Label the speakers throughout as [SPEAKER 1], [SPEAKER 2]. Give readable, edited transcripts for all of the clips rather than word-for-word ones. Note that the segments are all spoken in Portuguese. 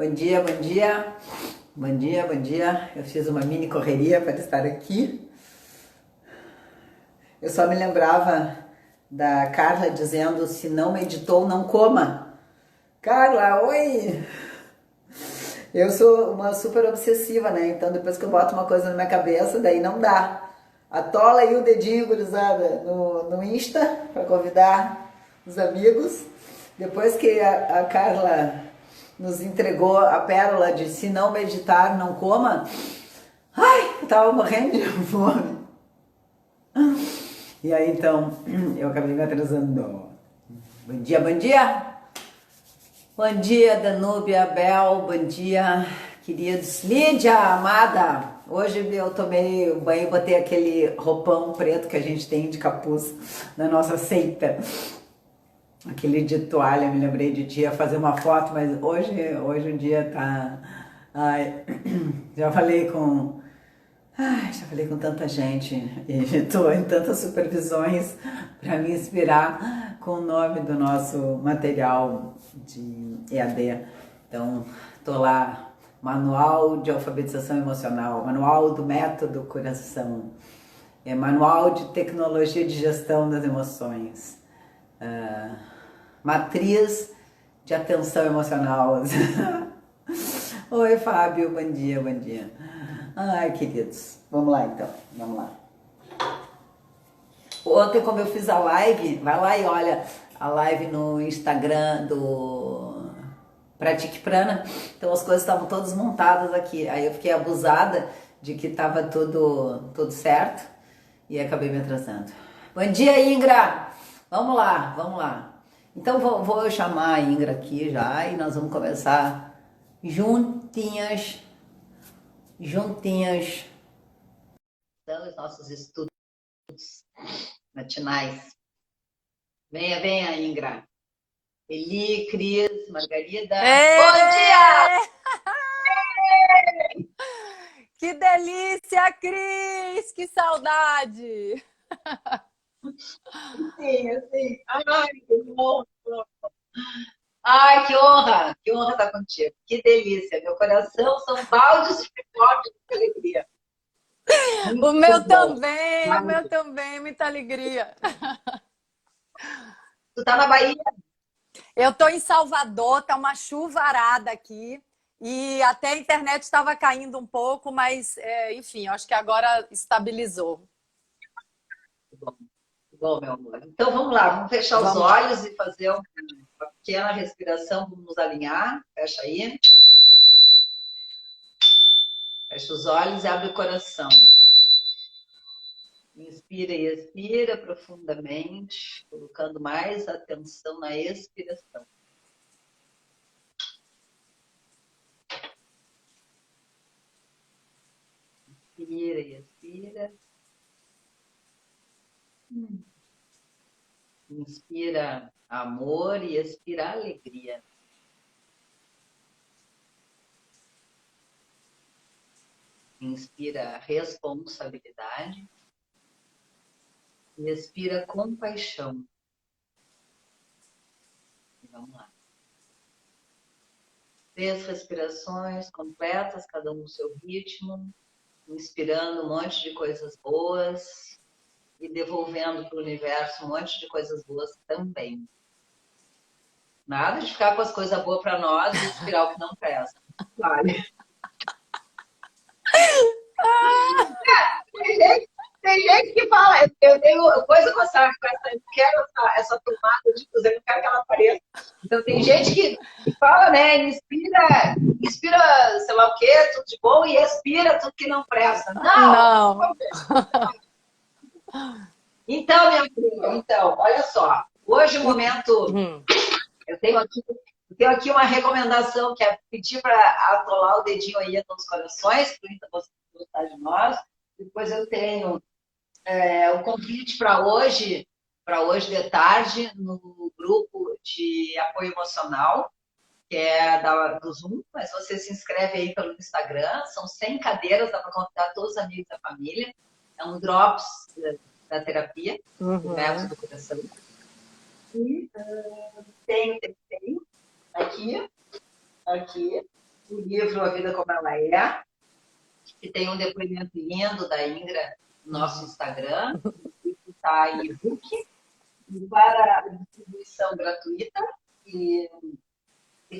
[SPEAKER 1] Bom dia, bom dia. Bom dia, bom dia. Eu fiz uma mini correria para estar aqui. Eu só me lembrava da Carla dizendo: se não meditou, não coma. Carla, oi! Eu sou uma super obsessiva, né? Então depois que eu boto uma coisa na minha cabeça, daí não dá. Atola aí o dedinho, gurizada, no Insta, para convidar os amigos. Depois que a Carla nos entregou a pérola de se não meditar, não coma, ai, eu tava morrendo de fome. E aí então, eu acabei me atrasando. Bom dia, bom dia! Bom dia, Danúbia, Bel, bom dia, queridos. Lídia, amada, hoje eu tomei o banho e botei aquele roupão preto que a gente tem de capuz na nossa seita. Aquele de toalha, me lembrei de dia fazer uma foto, mas hoje o dia tá... Ai, já falei com tanta gente e estou em tantas supervisões para me inspirar com o nome do nosso material de EAD. Então, estou lá, Manual de Alfabetização Emocional, Manual do Método Coração, Manual de Tecnologia de Gestão das Emoções, Matriz de Atenção Emocional. Oi, Fábio, bom dia, bom dia. Ai, queridos, vamos lá então, vamos lá. Ontem, como eu fiz a live, vai lá e olha a live no Instagram do Pratique Prana, então as coisas estavam todas montadas aqui, aí eu fiquei abusada de que estava tudo certo e acabei me atrasando. Bom dia, Ingra! Vamos lá, vamos lá. Então vou chamar a Ingra aqui já e nós vamos começar juntinhas, então, os nossos estudos matinais. Venha, Ingra. Eli, Cris, Margarida. Bom dia!
[SPEAKER 2] Que delícia, Cris! Que saudade!
[SPEAKER 1] Sim. Ai, que bom. Ai, que honra estar contigo. Que delícia. Meu coração são baldes de pipoca de alegria.
[SPEAKER 2] O
[SPEAKER 1] Muito
[SPEAKER 2] meu
[SPEAKER 1] bom.
[SPEAKER 2] também, muita alegria.
[SPEAKER 1] Tu tá na Bahia?
[SPEAKER 2] Eu tô em Salvador, tá uma chuvarada aqui e até a internet estava caindo um pouco, mas enfim, acho que agora estabilizou.
[SPEAKER 1] Bom, meu amor. Então vamos lá, vamos fechar os
[SPEAKER 2] Vamos lá.
[SPEAKER 1] olhos e fazer uma pequena respiração, vamos nos alinhar. Fecha aí. Fecha os olhos e abre o coração. Inspira e expira profundamente, colocando mais atenção na expiração. Inspira e expira. Inspira amor e expira alegria. Inspira responsabilidade e expira compaixão. E vamos lá. 3 respirações completas, cada um no seu ritmo, inspirando um monte de coisas boas e devolvendo para o universo um monte de coisas boas também. Nada de ficar com as coisas boas para nós e inspirar o que não presta. Vale. Tem gente que fala, eu tenho coisa com essa, eu quero essa tomada de coisa, eu não quero que ela apareça. Então tem gente que fala, né, inspira, sei lá o quê, tudo de bom, e expira tudo que não presta.
[SPEAKER 2] Não.
[SPEAKER 1] Então, minha filha, então, olha só, hoje o momento, eu tenho aqui uma recomendação, que é pedir para atolar o dedinho aí nos corações, para você gostar de nós. Depois eu tenho o convite para hoje de tarde, no grupo de apoio emocional, que é do Zoom, mas você se inscreve aí pelo Instagram, são 100 cadeiras, dá para convidar todos os amigos da família, é um drops da terapia, do método do coração. E tenho aqui, o livro A Vida Como Ela É, que tem um depoimento lindo da Ingra no nosso Instagram, que está em e-book, para distribuição gratuita. E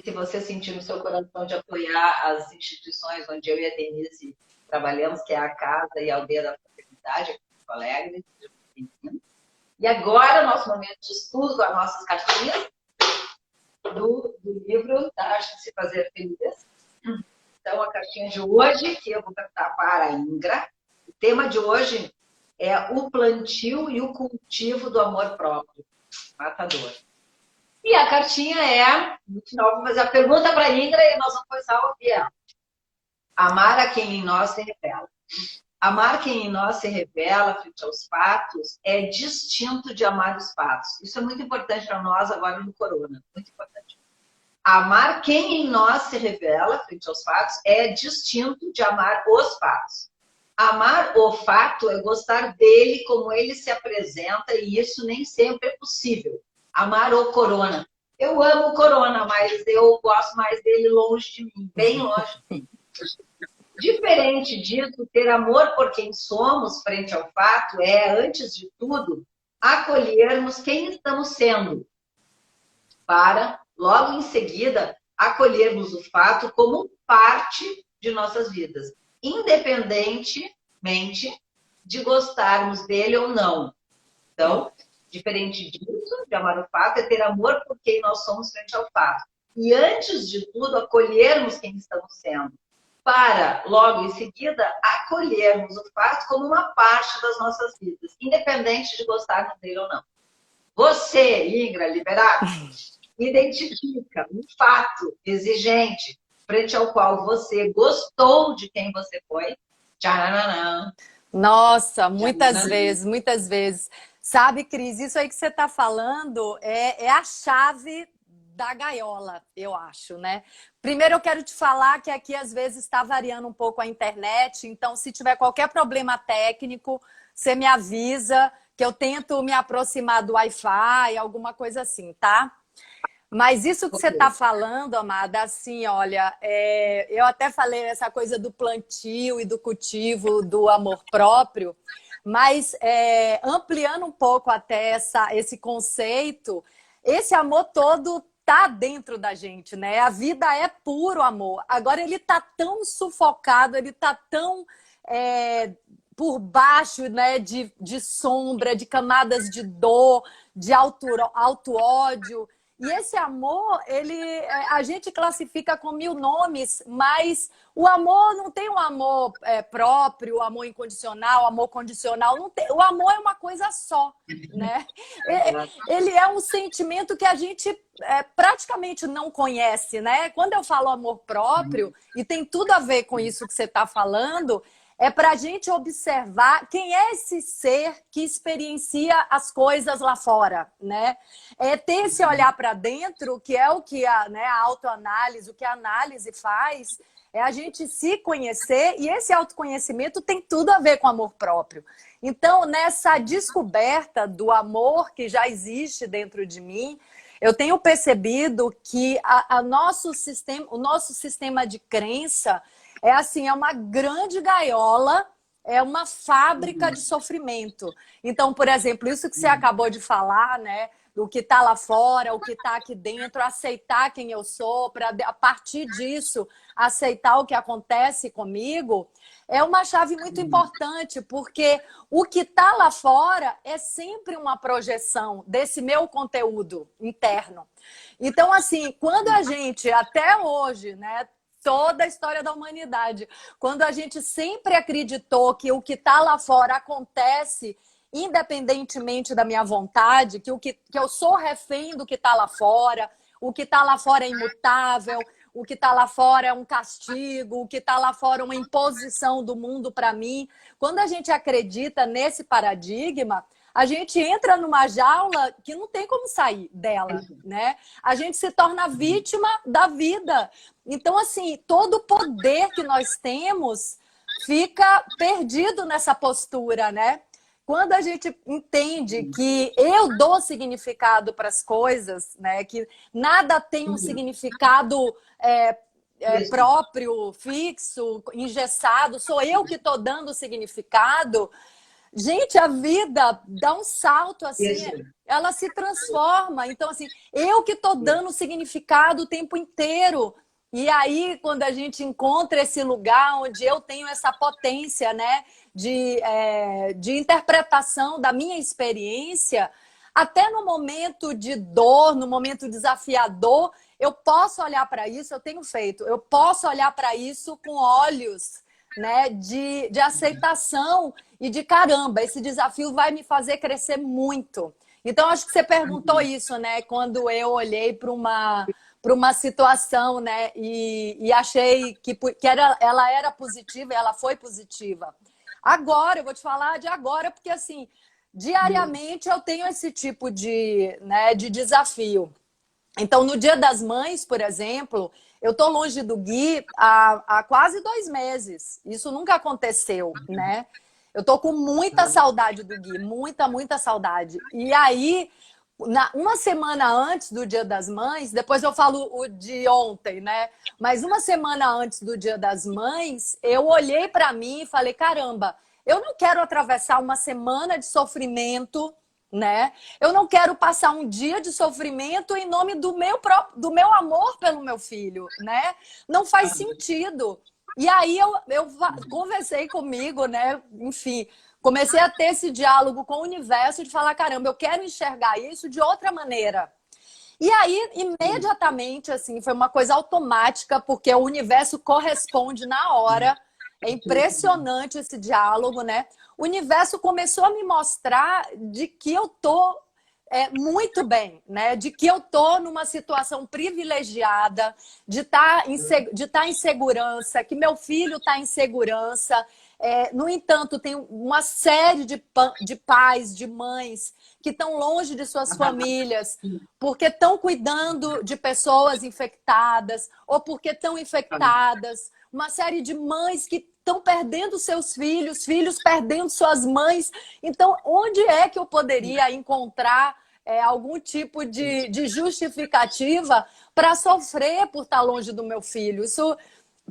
[SPEAKER 1] se você sentir no seu coração de apoiar as instituições onde eu e a Denise trabalhamos, que é a Casa e a Aldeia da Fraternidade, aqui em Porto Alegre, e agora, nosso momento de estudo com as nossas cartinhas do livro da Arte de Se Fazer Feliz. Então, a cartinha de hoje, que eu vou cantar para a Ingra, o tema de hoje é o plantio e o cultivo do amor próprio, matador. E a cartinha é, no final, vou fazer a pergunta para a Ingra e nós vamos começar a ouvir ela. Amar a quem em nós se revela. Amar quem em nós se revela frente aos fatos é distinto de amar os fatos. Isso é muito importante para nós agora no Corona. Muito importante. Amar quem em nós se revela frente aos fatos é distinto de amar os fatos. Amar o fato é gostar dele como ele se apresenta e isso nem sempre é possível. Amar o Corona. Eu amo o Corona, mas eu gosto mais dele longe de mim, bem longe de mim. Diferente disso, ter amor por quem somos frente ao fato é, antes de tudo, acolhermos quem estamos sendo, para, logo em seguida, acolhermos o fato como parte de nossas vidas, independentemente de gostarmos dele ou não. Então, diferente disso, de amar o fato, é ter amor por quem nós somos frente ao fato. E, antes de tudo, acolhermos quem estamos sendo, para, logo em seguida, acolhermos o fato como uma parte das nossas vidas, independente de gostarmos dele ou não. Você, Ingra Liberato, identifica um fato exigente frente ao qual você gostou de quem você foi. Tcharanã.
[SPEAKER 2] Nossa, muitas vezes, muitas vezes. Sabe, Cris, isso aí que você está falando é a chave da gaiola, eu acho, né? Primeiro eu quero te falar que aqui às vezes está variando um pouco a internet, então se tiver qualquer problema técnico, você me avisa que eu tento me aproximar do Wi-Fi, alguma coisa assim, tá? Mas isso que você está falando, amada, assim, olha, eu até falei essa coisa do plantio e do cultivo do amor próprio, mas ampliando um pouco até esse conceito, esse amor todo tá dentro da gente, né? A vida é puro amor. Agora ele tá tão sufocado, ele tá tão por baixo, né, de sombra, de camadas de dor, de auto-ódio. E esse amor, a gente classifica com 1000 nomes, mas o amor não tem um amor próprio, o amor incondicional, o amor condicional. Não tem, o amor é uma coisa só, né? Ele é um sentimento que a gente praticamente não conhece, né? Quando eu falo amor próprio, e tem tudo a ver com isso que você está falando, é para a gente observar quem é esse ser que experiencia as coisas lá fora, né? É ter esse olhar para dentro, que é o que a autoanálise, o que a análise faz, é a gente se conhecer, e esse autoconhecimento tem tudo a ver com amor próprio. Então, nessa descoberta do amor que já existe dentro de mim, eu tenho percebido que o nosso sistema de crença é uma grande gaiola, é uma fábrica de sofrimento. Então, por exemplo, isso que você acabou de falar, né? Do que está lá fora, o que está aqui dentro, aceitar quem eu sou, para a partir disso aceitar o que acontece comigo, é uma chave muito importante, porque o que está lá fora é sempre uma projeção desse meu conteúdo interno. Então, assim, quando a gente, até hoje, né? Toda a história da humanidade. Quando a gente sempre acreditou que o que está lá fora acontece independentemente da minha vontade, que eu sou refém do que está lá fora, o que está lá fora é imutável, o que está lá fora é um castigo, o que está lá fora é uma imposição do mundo para mim. Quando a gente acredita nesse paradigma, a gente entra numa jaula que não tem como sair dela, né? A gente se torna vítima da vida. Então, assim, todo o poder que nós temos fica perdido nessa postura, né? Quando a gente entende que eu dou significado para as coisas, né? Que nada tem um significado próprio, fixo, engessado, sou eu que estou dando significado. Gente, a vida dá um salto assim, ela se transforma. Então, assim, eu que estou dando significado o tempo inteiro. E aí, quando a gente encontra esse lugar onde eu tenho essa potência, né, de interpretação da minha experiência, até no momento de dor, no momento desafiador, eu posso olhar para isso, eu tenho feito, eu posso olhar para isso com olhos, né, de aceitação e de caramba, esse desafio vai me fazer crescer muito. Então, acho que você perguntou isso, né, quando eu olhei para uma situação, né, e achei que ela era positiva e ela foi positiva. Agora, eu vou te falar de agora, porque assim, diariamente eu tenho esse tipo né, de desafio. Então, no Dia das Mães, por exemplo, eu tô longe do Gui há quase 2 meses. Isso nunca aconteceu, né? Eu tô com muita saudade do Gui, muita saudade. E aí, uma semana antes do Dia das Mães, depois eu falo o de ontem, né? Mas uma semana antes do Dia das Mães, eu olhei para mim e falei, caramba, eu não quero atravessar uma semana de sofrimento, né? Eu não quero passar um dia de sofrimento em nome do meu amor pelo meu filho, né? Não faz sentido. E aí eu conversei comigo, né? Enfim, comecei a ter esse diálogo com o universo de falar, caramba, eu quero enxergar isso de outra maneira. E aí, imediatamente, assim, foi uma coisa automática, porque o universo corresponde na hora. É impressionante esse diálogo, né? O universo começou a me mostrar de que eu tô muito bem, né? De que eu tô numa situação privilegiada, de estar em segurança, que meu filho está em segurança. No entanto, tem uma série de pais, de mães que estão longe de suas famílias, porque estão cuidando de pessoas infectadas ou porque estão infectadas. Uma série de mães que estão perdendo seus filhos, filhos perdendo suas mães. Então, onde é que eu poderia encontrar algum tipo de justificativa para sofrer por estar longe do meu filho? Isso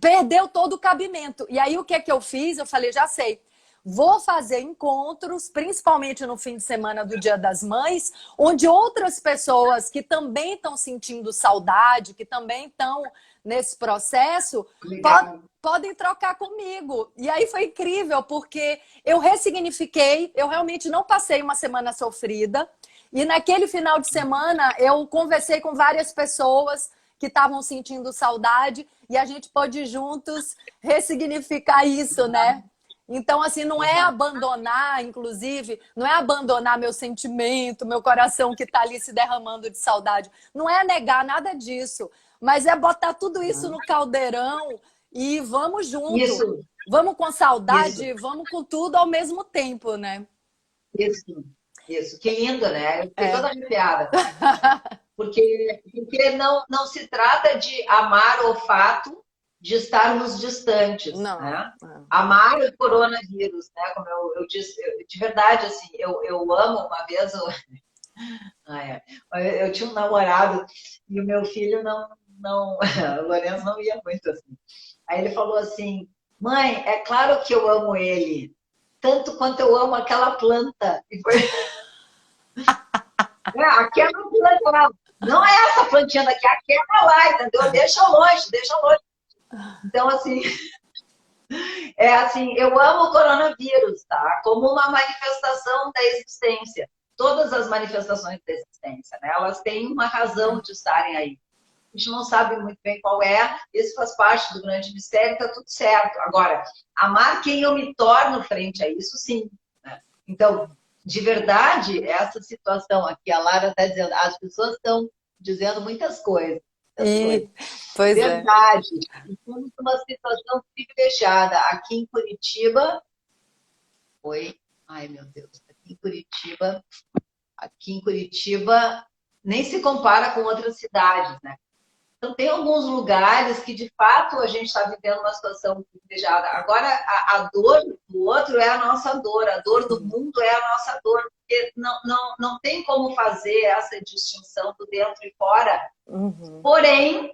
[SPEAKER 2] perdeu todo o cabimento. E aí, o que é que eu fiz? Eu falei, já sei. Vou fazer encontros, principalmente no fim de semana do Dia das Mães, onde outras pessoas que também estão sentindo saudade, que também estão nesse processo, podem trocar comigo. E aí foi incrível, porque eu ressignifiquei, eu realmente não passei uma semana sofrida. E naquele final de semana, eu conversei com várias pessoas que estavam sentindo saudade e a gente pôde juntos ressignificar isso, né? Então, assim, não é abandonar, inclusive, não é abandonar meu sentimento, meu coração que está ali se derramando de saudade. Não é negar nada disso, mas é botar tudo isso no caldeirão e vamos junto.
[SPEAKER 1] Isso.
[SPEAKER 2] Vamos com saudade, vamos com tudo ao mesmo tempo, né?
[SPEAKER 1] Isso. Que lindo, né? Eu fiquei toda arrepiada. Porque não se trata de amar o fato de estarmos distantes,
[SPEAKER 2] não,
[SPEAKER 1] né? Amar o coronavírus, né? Como eu disse, de verdade, assim, eu amo. Uma vez eu tinha um namorado e o meu filho o Lourenço não ia muito assim. Aí ele falou assim, mãe, é claro que eu amo ele, tanto quanto eu amo aquela planta. E foi... aquela planta lá, não é essa plantinha daqui, aquela lá, entendeu? Deixa longe. Então, assim, eu amo o coronavírus, tá? Como uma manifestação da existência. Todas as manifestações da existência, né? Elas têm uma razão de estarem aí. A gente não sabe muito bem qual é, isso faz parte do grande mistério, tá tudo certo. Agora, amar quem eu me torno frente a isso, sim. Né? Então, de verdade, essa situação aqui, a Lara está dizendo, as pessoas estão dizendo muitas coisas.
[SPEAKER 2] Pois
[SPEAKER 1] verdade. Estamos numa situação privilegiada. Aqui em Curitiba, ai meu Deus, aqui em Curitiba nem se compara com outras cidades, né? Então tem alguns lugares que de fato a gente está vivendo uma situação privilegiada. Agora a dor do outro é a nossa dor, a dor do mundo é a nossa dor, porque não tem como fazer essa distinção do dentro e fora. Porém,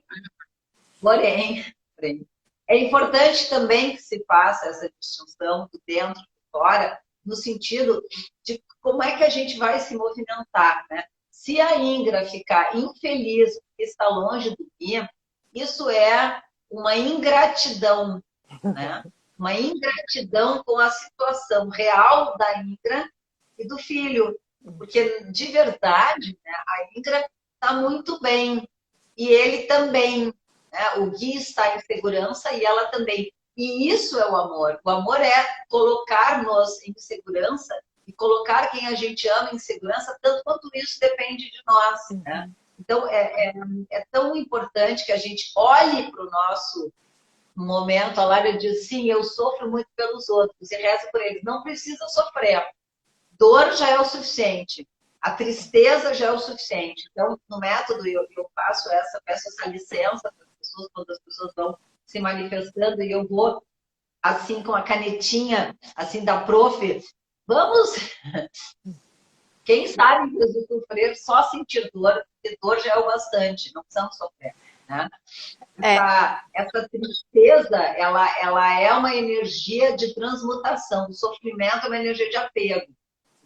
[SPEAKER 1] frente. É importante também que se faça essa distinção do dentro e do fora, no sentido de como é que a gente vai se movimentar, né? Se a Ingra ficar infeliz porque está longe do Gui, isso é uma ingratidão, né? Uma ingratidão com a situação real da Ingra e do filho. Porque, de verdade, né, a Ingra está muito bem. E ele também. Né? O Gui está em segurança e ela também. E isso é o amor. O amor é colocar-nos em segurança e colocar quem a gente ama em segurança, tanto quanto isso depende de nós. Né? Então, é tão importante que a gente olhe para o nosso momento. A Lara diz, sim, eu sofro muito pelos outros e rezo por eles. Não precisa sofrer. Dor já é o suficiente. A tristeza já é o suficiente. Então, no método, eu peço essa licença para as pessoas, quando as pessoas vão se manifestando, e eu vou, assim, com a canetinha, assim, da prof, vamos... Quem sabe, inclusive, sofrer, só sentir dor, porque dor já é o bastante, não precisamos sofrer, né? Essa tristeza, ela é uma energia de transmutação. O sofrimento é uma energia de apego.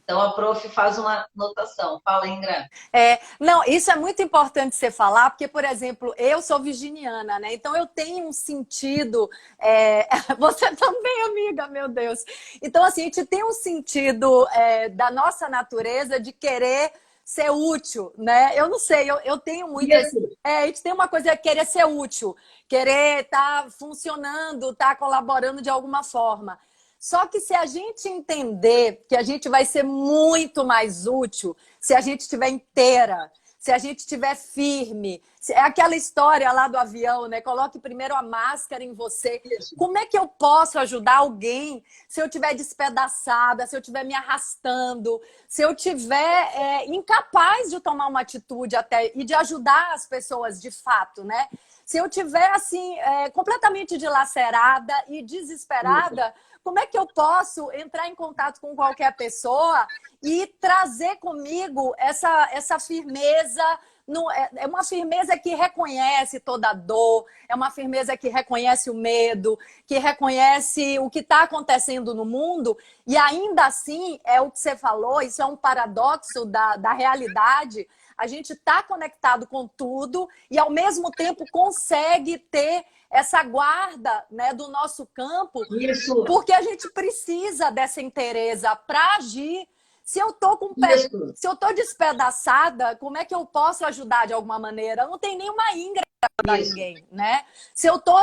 [SPEAKER 1] Então, a prof faz uma notação. Fala, Ingra.
[SPEAKER 2] Não, isso é muito importante você falar, porque, por exemplo, eu sou virginiana, né? Então, eu tenho um sentido... Você também, amiga, meu Deus. Então, assim, a gente tem um sentido da nossa natureza de querer ser útil, né? Eu não sei, eu tenho muito... a gente tem uma coisa de querer ser útil, querer estar funcionando, estar colaborando de alguma forma. Só que se a gente entender que a gente vai ser muito mais útil se a gente estiver inteira, se a gente estiver firme. É aquela história lá do avião, né? Coloque primeiro a máscara em você. Como é que eu posso ajudar alguém se eu estiver despedaçada, se eu estiver me arrastando, se eu estiver incapaz de tomar uma atitude até e de ajudar as pessoas de fato, né? Se eu estiver, assim, completamente dilacerada e desesperada, como é que eu posso entrar em contato com qualquer pessoa e trazer comigo essa firmeza? É uma firmeza que reconhece toda a dor, é uma firmeza que reconhece o medo, que reconhece o que está acontecendo no mundo, e ainda assim, é o que você falou, isso é um paradoxo da realidade. A gente está conectado com tudo e, ao mesmo tempo, consegue ter essa guarda, né, do nosso campo,
[SPEAKER 1] Isso.
[SPEAKER 2] Porque a gente precisa dessa inteireza para agir. Se eu tô se eu tô despedaçada, como é que eu posso ajudar de alguma maneira? Não tem nenhuma Ingra para ninguém, né? Se eu tô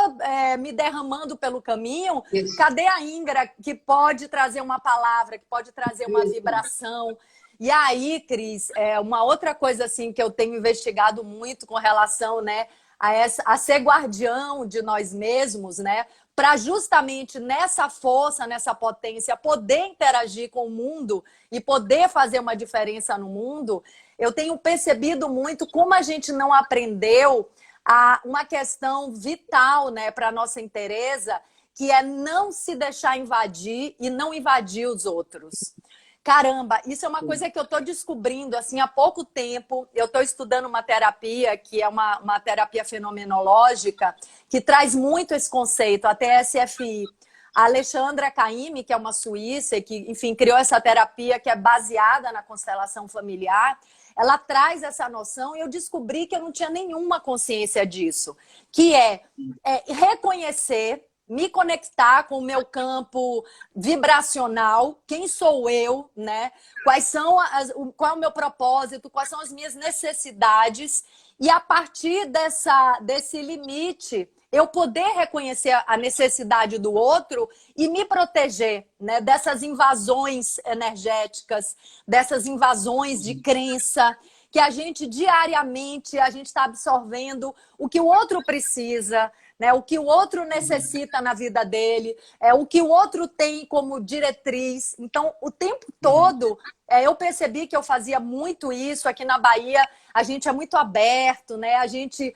[SPEAKER 2] me derramando pelo caminho, cadê a Ingra que pode trazer uma palavra, que pode trazer uma vibração? E aí, Cris, uma outra coisa assim que eu tenho investigado muito com relação, né, a ser guardião de nós mesmos, né? Para justamente nessa força, nessa potência, poder interagir com o mundo e poder fazer uma diferença no mundo, eu tenho percebido muito como a gente não aprendeu uma questão vital, né, para a nossa inteireza, que é não se deixar invadir e não invadir os outros. Caramba, isso é uma coisa que eu estou descobrindo assim, há pouco tempo. Eu estou estudando uma terapia, que é uma terapia fenomenológica, que traz muito esse conceito, a TSFI. A Alexandra Caymmi, que é uma suíça, que, enfim, criou essa terapia que é baseada na constelação familiar, ela traz essa noção e eu descobri que eu não tinha nenhuma consciência disso, que é reconhecer, me conectar com o meu campo vibracional, quem sou eu, né? Qual é o meu propósito, quais são as minhas necessidades, e a partir desse limite, eu poder reconhecer a necessidade do outro e me proteger, né, dessas invasões energéticas, dessas invasões de crença, que a gente diariamente está absorvendo o que o outro precisa, né? O que o outro necessita na vida dele, o que o outro tem como diretriz. Então, o tempo todo, eu percebi que eu fazia muito isso. Aqui na Bahia, a gente é muito aberto, né? A gente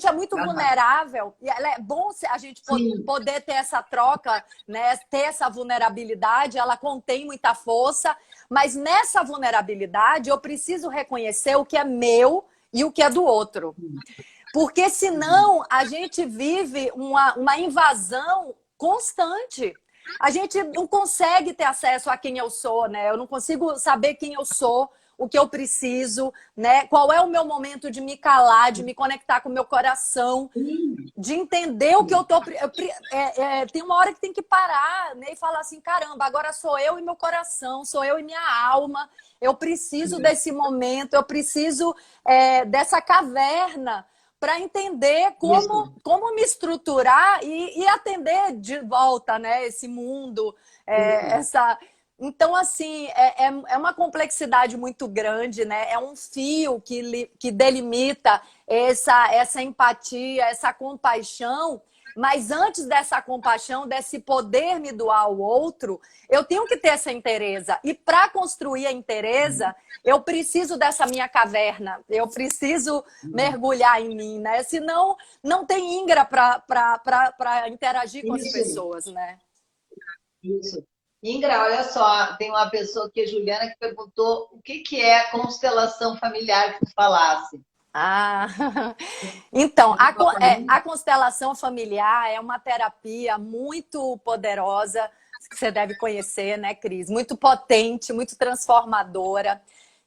[SPEAKER 2] é muito vulnerável. E é bom a gente poder ter essa troca, né? Ter essa vulnerabilidade, ela contém muita força. Mas nessa vulnerabilidade, eu preciso reconhecer o que é meu e o que é do outro. Porque senão a gente vive uma invasão constante. A gente não consegue ter acesso a quem eu sou, né? Eu não consigo saber quem eu sou, o que eu preciso, né? Qual é o meu momento de me calar, de me conectar com o meu coração, de entender o que eu tô... tem uma hora que tem que parar, né? E falar assim, caramba, agora sou eu e meu coração, sou eu e minha alma. Eu preciso desse momento, eu preciso dessa caverna para entender como me estruturar e atender de volta, né, esse mundo, Então, assim, é uma complexidade muito grande, né? É um fio que delimita essa empatia, essa compaixão. Mas antes dessa compaixão, desse poder me doar ao outro, eu tenho que ter essa inteireza. E para construir a inteireza, eu preciso dessa minha caverna. Eu preciso mergulhar em mim, né? Senão, não tem íngra para interagir com as pessoas, né?
[SPEAKER 1] Isso. Ingra, olha só, tem uma pessoa aqui, a Juliana, que perguntou o que é constelação familiar que tu falasse.
[SPEAKER 2] Então, a constelação familiar é uma terapia muito poderosa, que você deve conhecer, né, Cris? Muito potente, muito transformadora,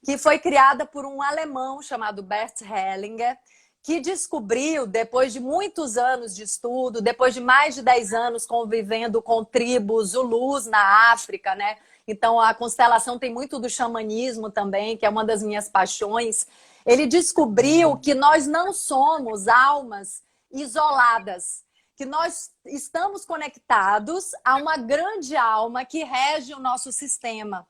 [SPEAKER 2] que foi criada por um alemão chamado Bert Hellinger, que descobriu, depois de muitos anos de estudo, depois de mais de 10 anos convivendo com tribos Zulus na África, né? Então, a constelação tem muito do xamanismo também, que é uma das minhas paixões. Ele descobriu que nós não somos almas isoladas, que nós estamos conectados a uma grande alma que rege o nosso sistema.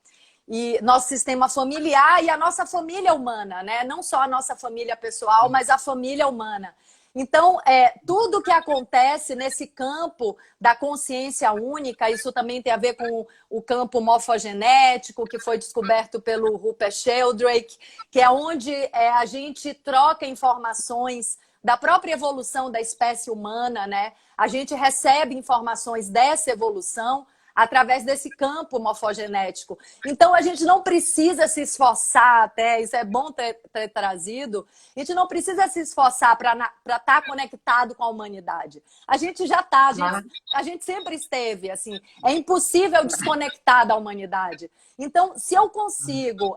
[SPEAKER 2] E nosso sistema familiar e a nossa família humana, né? Não só a nossa família pessoal, mas a família humana. Então, tudo que acontece nesse campo da consciência única, isso também tem a ver com o campo morfogenético, que foi descoberto pelo Rupert Sheldrake, que é onde a gente troca informações da própria evolução da espécie humana, né? A gente recebe informações dessa evolução através desse campo morfogenético. Então, a gente não precisa se esforçar até, isso é bom ter trazido, a gente não precisa se esforçar para estar conectado com a humanidade. A gente já está, a gente sempre esteve, assim, é impossível desconectar da humanidade. Então, se eu consigo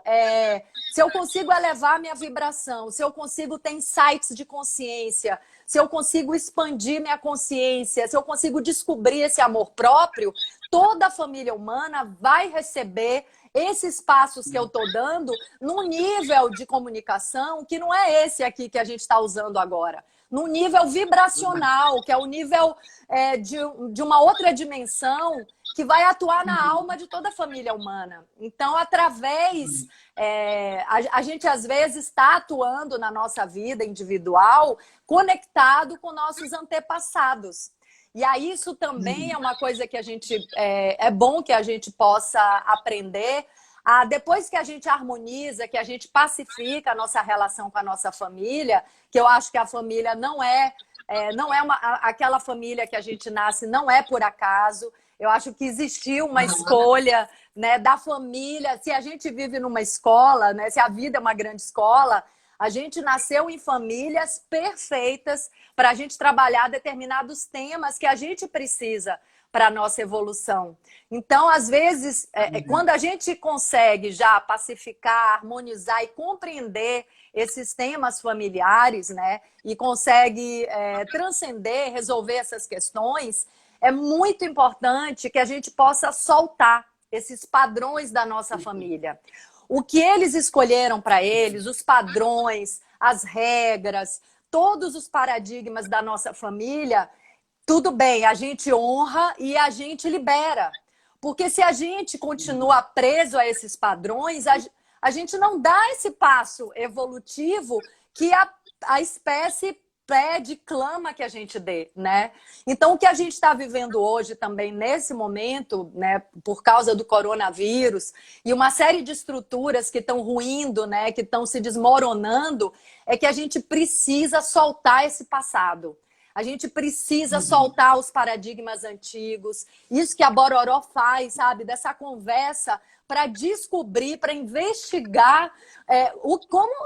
[SPEAKER 2] elevar minha vibração, se eu consigo ter insights de consciência, se eu consigo expandir minha consciência, se eu consigo descobrir esse amor próprio, toda a família humana vai receber esses passos que eu estou dando num nível de comunicação que não é esse aqui que a gente está usando agora. Num nível vibracional, que é o nível de uma outra dimensão que vai atuar na alma de toda a família humana. Então, através... a gente, às vezes, está atuando na nossa vida individual conectado com nossos antepassados. E aí isso também é uma coisa que a gente é bom que a gente possa aprender. Depois que a gente harmoniza, que a gente pacifica a nossa relação com a nossa família, que eu acho que a família não é aquela família que a gente nasce, não é por acaso. Eu acho que existiu uma escolha, né, da família. Se a gente vive numa escola, né, se a vida é uma grande escola, a gente nasceu em famílias perfeitas para a gente trabalhar determinados temas que a gente precisa para a nossa evolução. Então, às vezes, quando a gente consegue já pacificar, harmonizar e compreender esses temas familiares, né, e consegue transcender, resolver essas questões, é muito importante que a gente possa soltar esses padrões da nossa família. O que eles escolheram para eles, os padrões, as regras, todos os paradigmas da nossa família, tudo bem, a gente honra e a gente libera. Porque se a gente continua preso a esses padrões, a gente não dá esse passo evolutivo que a espécie pede, clama que a gente dê, né? Então, o que a gente está vivendo hoje também, nesse momento, né, por causa do coronavírus e uma série de estruturas que estão ruindo, né, que estão se desmoronando, é que a gente precisa soltar esse passado. A gente precisa soltar os paradigmas antigos. Isso que a Bororó faz, sabe? Dessa conversa para descobrir, para investigar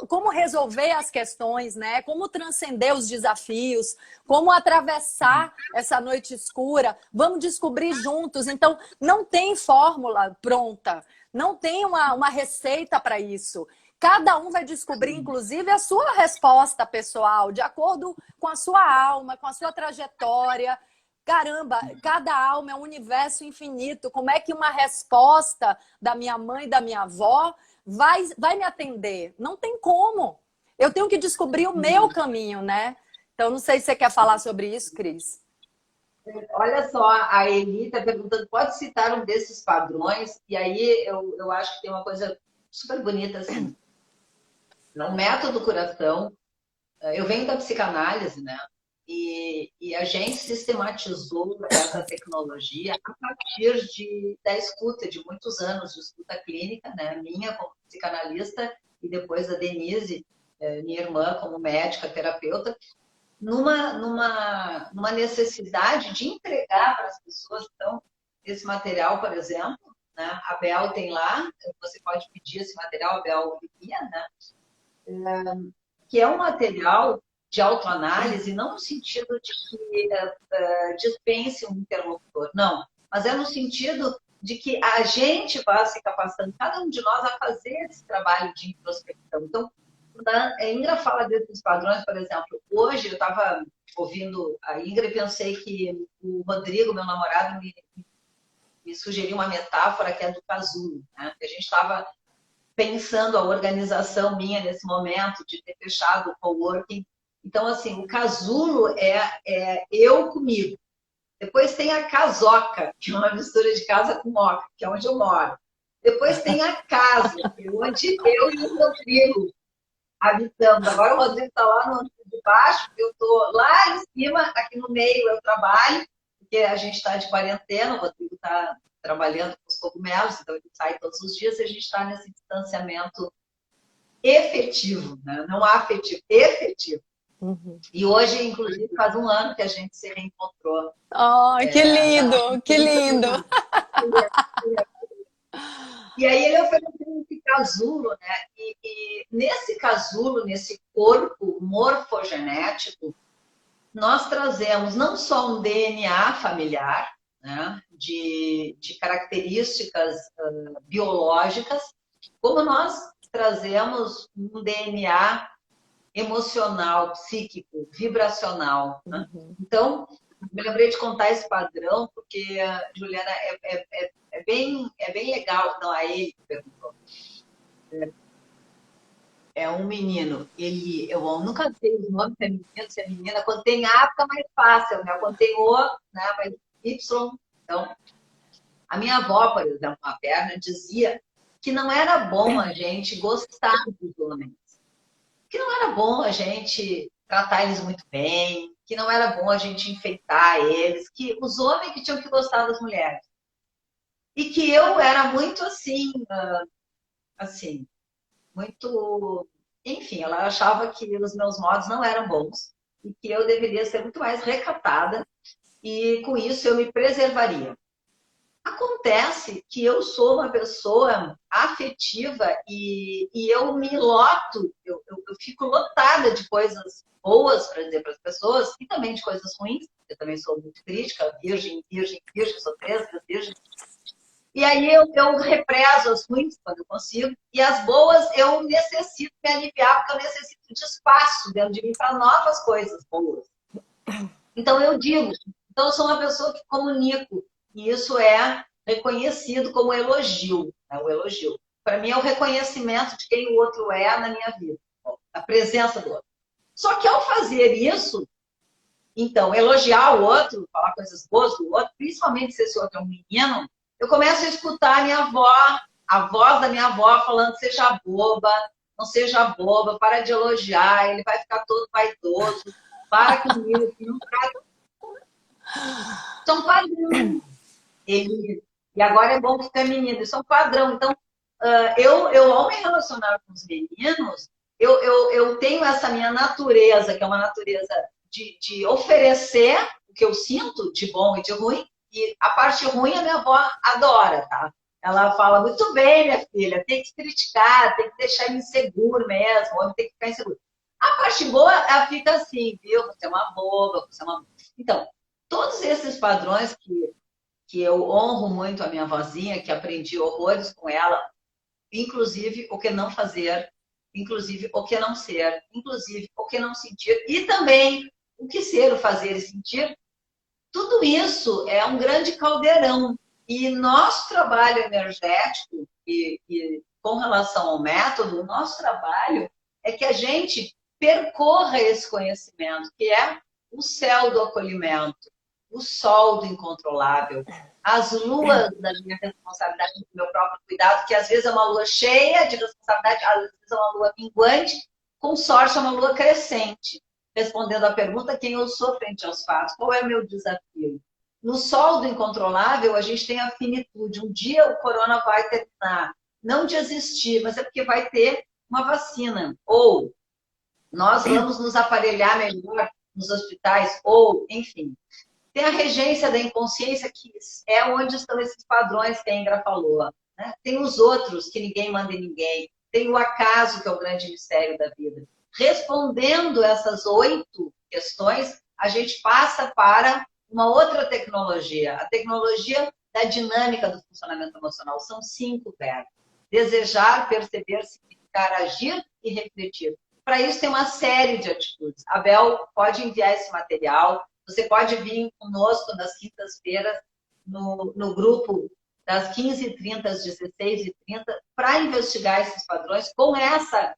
[SPEAKER 2] como resolver as questões, né? Como transcender os desafios, como atravessar essa noite escura. Vamos descobrir juntos. Então, não tem fórmula pronta, não tem uma receita para isso. Cada um vai descobrir, inclusive, a sua resposta pessoal, de acordo com a sua alma, com a sua trajetória. Caramba, cada alma é um universo infinito. Como é que uma resposta da minha mãe e da minha avó vai me atender? Não tem como. Eu tenho que descobrir o meu caminho, né? Então, não sei se você quer falar sobre isso, Cris.
[SPEAKER 1] Olha só, a Eli está perguntando, pode citar um desses padrões? E aí eu acho que tem uma coisa super bonita assim. No método coração, eu venho da psicanálise, né? E a gente sistematizou essa tecnologia a partir da escuta, de muitos anos de escuta clínica, né? Minha como psicanalista e depois a Denise, minha irmã, como médica, terapeuta, numa necessidade de entregar para as pessoas. Então, esse material, por exemplo, né? A Bel tem lá, você pode pedir esse material, a Bel envia, né? Que é um material de autoanálise, não no sentido de que dispense um interlocutor, não, mas é no sentido de que a gente vá se capacitando, cada um de nós, a fazer esse trabalho de introspecção. Então, a Ingra fala desses padrões, por exemplo, hoje eu estava ouvindo a Ingra e pensei que o Rodrigo, meu namorado, me sugeriu uma metáfora que é do casulo, né? A gente estava pensando a organização minha nesse momento de ter fechado o coworking. Então, assim, o casulo é eu comigo. Depois tem a casoca, que é uma mistura de casa com moca, que é onde eu moro. Depois tem a casa, que é onde eu e o Rodrigo habitamos. Agora o Rodrigo está lá no andar de baixo, eu estou lá em cima, aqui no meio eu trabalho, porque a gente está de quarentena, o Rodrigo está trabalhando com os cogumelos, então ele sai todos os dias e a gente está nesse distanciamento efetivo, né? Não afetivo, efetivo.
[SPEAKER 2] Uhum.
[SPEAKER 1] E hoje, inclusive, faz um ano que a gente se reencontrou.
[SPEAKER 2] Oh, que lindo, que lindo!
[SPEAKER 1] E aí ele ofereceu esse casulo, né? E nesse casulo, nesse corpo morfogenético, nós trazemos não só um DNA familiar, né, de características biológicas, como nós trazemos um DNA emocional, psíquico, vibracional. Né? Então, me lembrei de contar esse padrão, porque, Juliana, é bem legal. Não, a ele perguntou. É um menino. Eu nunca sei os nomes, se é menino, se é menina. Quando tem A, fica mais fácil, né? Quando tem O, né? Mas Y. Então, a minha avó, por exemplo, materna, dizia que não era bom a gente gostar dos homens. Que não era bom a gente tratar eles muito bem. Que não era bom a gente enfeitar eles. Que os homens que tinham que gostar das mulheres. E que eu era muito assim, muito... Enfim, ela achava que os meus modos não eram bons e que eu deveria ser muito mais recatada e com isso eu me preservaria. Acontece que eu sou uma pessoa afetiva e eu me loto, eu fico lotada de coisas boas para dizer para as pessoas e também de coisas ruins. Eu também sou muito crítica, virgem, sou 3 virgem. E aí eu represo as ruins quando eu consigo, e as boas eu necessito me aliviar, porque eu necessito de espaço dentro de mim para novas coisas boas. Então eu digo, então eu sou uma pessoa que comunico, e isso é reconhecido como elogio, né? O elogio. Para mim é o reconhecimento de quem o outro é na minha vida, a presença do outro. Só que ao fazer isso, então, elogiar o outro, falar coisas boas do outro, principalmente se esse outro é um menino, eu começo a escutar a minha avó, a voz da minha avó falando, seja boba, não seja boba, para de elogiar, ele vai ficar todo vaidoso, para com isso, não traz. São padrão. E agora é bom que feminino, isso é um padrão. Então, eu ao me relacionar com os meninos, eu tenho essa minha natureza, que é uma natureza de oferecer o que eu sinto de bom e de ruim, e a parte ruim a minha avó adora, tá? Ela fala, muito bem, minha filha, tem que criticar, tem que deixar ele inseguro mesmo, o homem tem que ficar inseguro. A parte boa, ela fica assim, viu? Você é uma boba, você é uma... Então, todos esses padrões que eu honro muito a minha vozinha, que aprendi horrores com ela, inclusive o que não fazer, inclusive o que não ser, inclusive o que não sentir, e também o que ser, o fazer e sentir, tudo isso é um grande caldeirão. E nosso trabalho energético, e com relação ao método, o nosso trabalho é que a gente percorra esse conhecimento, que é o céu do acolhimento, o sol do incontrolável, as luas da minha responsabilidade, do meu próprio cuidado, que às vezes é uma lua cheia de responsabilidade, às vezes é uma lua minguante, com sorte é uma lua crescente. Respondendo à pergunta, quem eu sou frente aos fatos? Qual é o meu desafio? No sol do incontrolável, a gente tem a finitude. Um dia o corona vai terminar. Não de existir, mas é porque vai ter uma vacina. Ou nós vamos nos aparelhar melhor nos hospitais, ou, enfim. Tem a regência da inconsciência, que é onde estão esses padrões que a Ingra falou. Né? Tem os outros, que ninguém manda em ninguém. Tem o acaso, que é o grande mistério da vida. Respondendo essas 8 questões, a gente passa para uma outra tecnologia. A tecnologia da dinâmica do funcionamento emocional. São 5 verbos. Desejar, perceber, significar, agir e refletir. Para isso tem uma série de atitudes. A Bel pode enviar esse material. Você pode vir conosco nas quintas-feiras no grupo das 15h30 às 16h30 para investigar esses padrões com essa...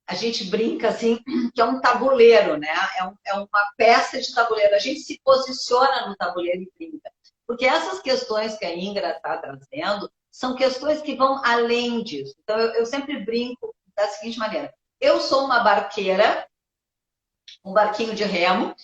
[SPEAKER 1] A gente brinca assim, que é um tabuleiro, né? É uma peça de tabuleiro. A gente se posiciona no tabuleiro e brinca. Porque essas questões que a Ingra está trazendo são questões que vão além disso. Então, eu sempre brinco da seguinte maneira. Eu sou uma barqueira, um barquinho de remo,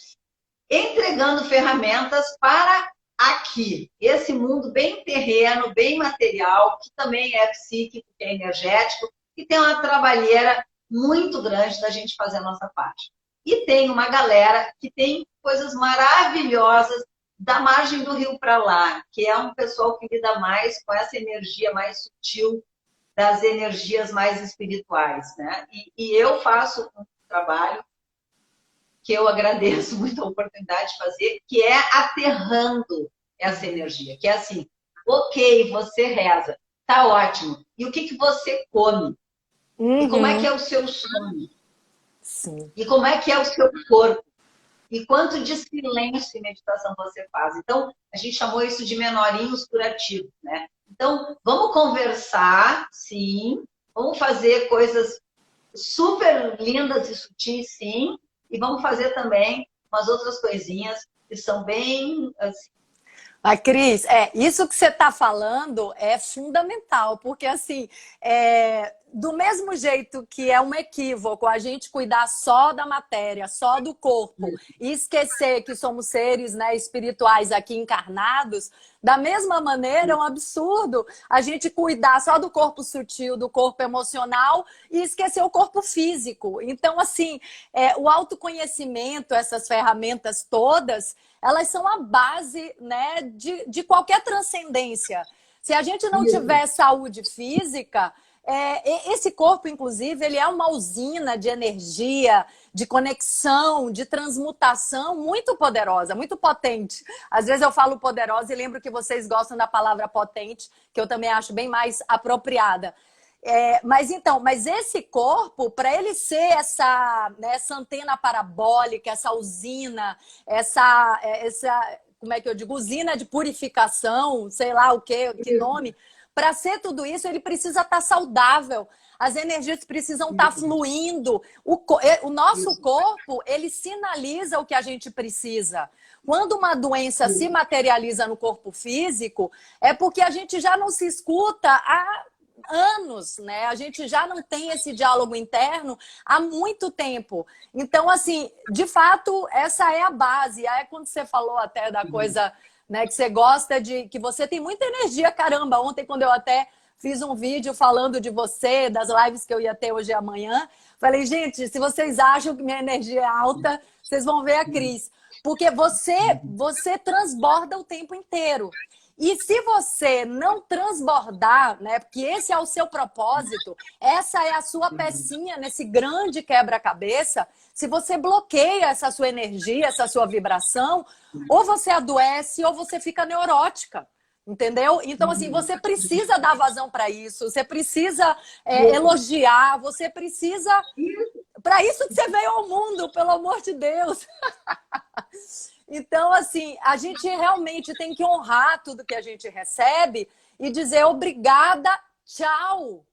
[SPEAKER 1] entregando ferramentas para aqui. Esse mundo bem terreno, bem material, que também é psíquico, que é energético, que tem uma trabalheira muito grande da gente fazer a nossa parte. E tem uma galera que tem coisas maravilhosas da margem do rio para lá, que é um pessoal que lida mais com essa energia mais sutil, das energias mais espirituais, né? E eu faço um trabalho que eu agradeço muito a oportunidade de fazer, que é aterrando essa energia, que é assim, ok, você reza, tá ótimo. E o que você come? E como é que é o seu sono?
[SPEAKER 2] Sim.
[SPEAKER 1] E como é que é o seu corpo? E quanto de silêncio e meditação você faz? Então, a gente chamou isso de menorinhos curativos, né? Então, vamos conversar, sim. Vamos fazer coisas super lindas e sutis, sim. E vamos fazer também umas outras coisinhas que são bem... Assim,
[SPEAKER 2] Cris, isso que você está falando é fundamental, porque assim, do mesmo jeito que é um equívoco a gente cuidar só da matéria, só do corpo, e esquecer que somos seres, né, espirituais aqui encarnados, da mesma maneira é um absurdo a gente cuidar só do corpo sutil, do corpo emocional e esquecer o corpo físico. Então, assim, o autoconhecimento, essas ferramentas todas, elas são a base, né, de qualquer transcendência. Se a gente não tiver saúde física, esse corpo, inclusive, ele é uma usina de energia, de conexão, de transmutação muito poderosa, muito potente. Às vezes eu falo poderosa e lembro que vocês gostam da palavra potente, que eu também acho bem mais apropriada. Mas esse corpo, para ele ser essa antena parabólica, essa usina, essa, como é que eu digo, usina de purificação, sei lá que nome, para ser tudo isso, ele precisa estar saudável. As energias precisam estar fluindo. O nosso corpo, ele sinaliza o que a gente precisa. Quando uma doença se materializa no corpo físico, é porque a gente já não se escuta há anos, né? A gente já não tem esse diálogo interno há muito tempo. Então, assim, de fato, essa é a base. Aí quando você falou até da coisa, né, que você gosta de... que você tem muita energia, caramba. Ontem, quando eu até fiz um vídeo falando de você, das lives que eu ia ter hoje e amanhã. Falei, gente, se vocês acham que minha energia é alta, vocês vão ver a Cris. Porque você transborda o tempo inteiro. E se você não transbordar, né, porque esse é o seu propósito, essa é a sua pecinha nesse grande quebra-cabeça, se você bloqueia essa sua energia, essa sua vibração, ou você adoece ou você fica neurótica. Entendeu? Então, assim, você precisa dar vazão para isso, você precisa elogiar, você precisa... Para isso que você veio ao mundo, pelo amor de Deus. Então, assim, a gente realmente tem que honrar tudo que a gente recebe e dizer obrigada, tchau.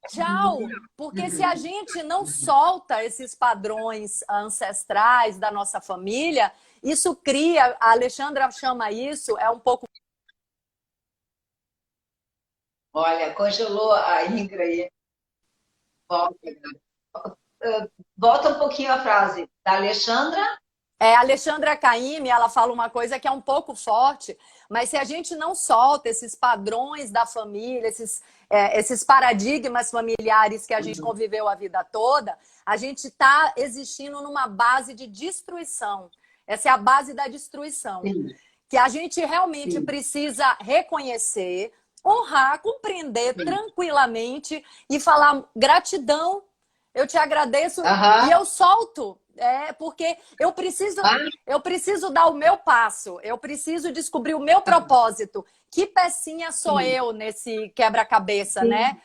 [SPEAKER 2] Tchau. Porque se a gente não solta esses padrões ancestrais da nossa família, isso cria, a Alexandra chama isso, é um pouco...
[SPEAKER 1] Olha, congelou a Ingra aí. Volta um pouquinho a frase da Alexandra.
[SPEAKER 2] A Alexandra Caymmi, ela fala uma coisa que é um pouco forte, mas se a gente não solta esses padrões da família, esses paradigmas familiares que a gente conviveu a vida toda, a gente está existindo numa base de destruição. Essa é a base da destruição. Sim. Que a gente realmente Sim. precisa reconhecer, honrar, compreender Sim. tranquilamente e falar gratidão, eu te agradeço e eu solto. Porque eu preciso dar o meu passo, eu preciso descobrir o meu propósito. Que pecinha sou eu nesse quebra-cabeça, né?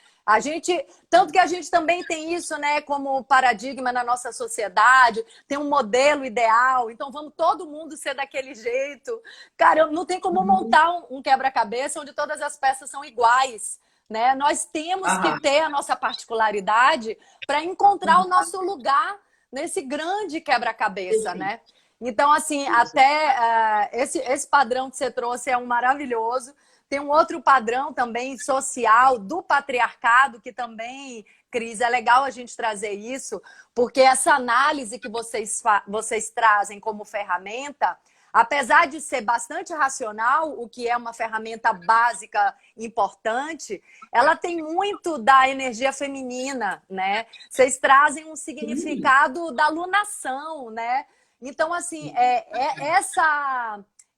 [SPEAKER 2] Tanto que a gente também tem isso, né, como paradigma na nossa sociedade, tem um modelo ideal, então vamos todo mundo ser daquele jeito. Cara, não tem como montar um quebra-cabeça onde todas as peças são iguais, né? Nós temos que ter a nossa particularidade para encontrar o nosso lugar nesse grande quebra-cabeça, né? Então, assim, até esse padrão que você trouxe é um maravilhoso. Tem um outro padrão também social do patriarcado, que também, Cris, é legal a gente trazer isso, porque essa análise que vocês trazem como ferramenta, apesar de ser bastante racional, o que é uma ferramenta básica importante, ela tem muito da energia feminina, né? Vocês trazem um significado da lunação, né? Então, assim,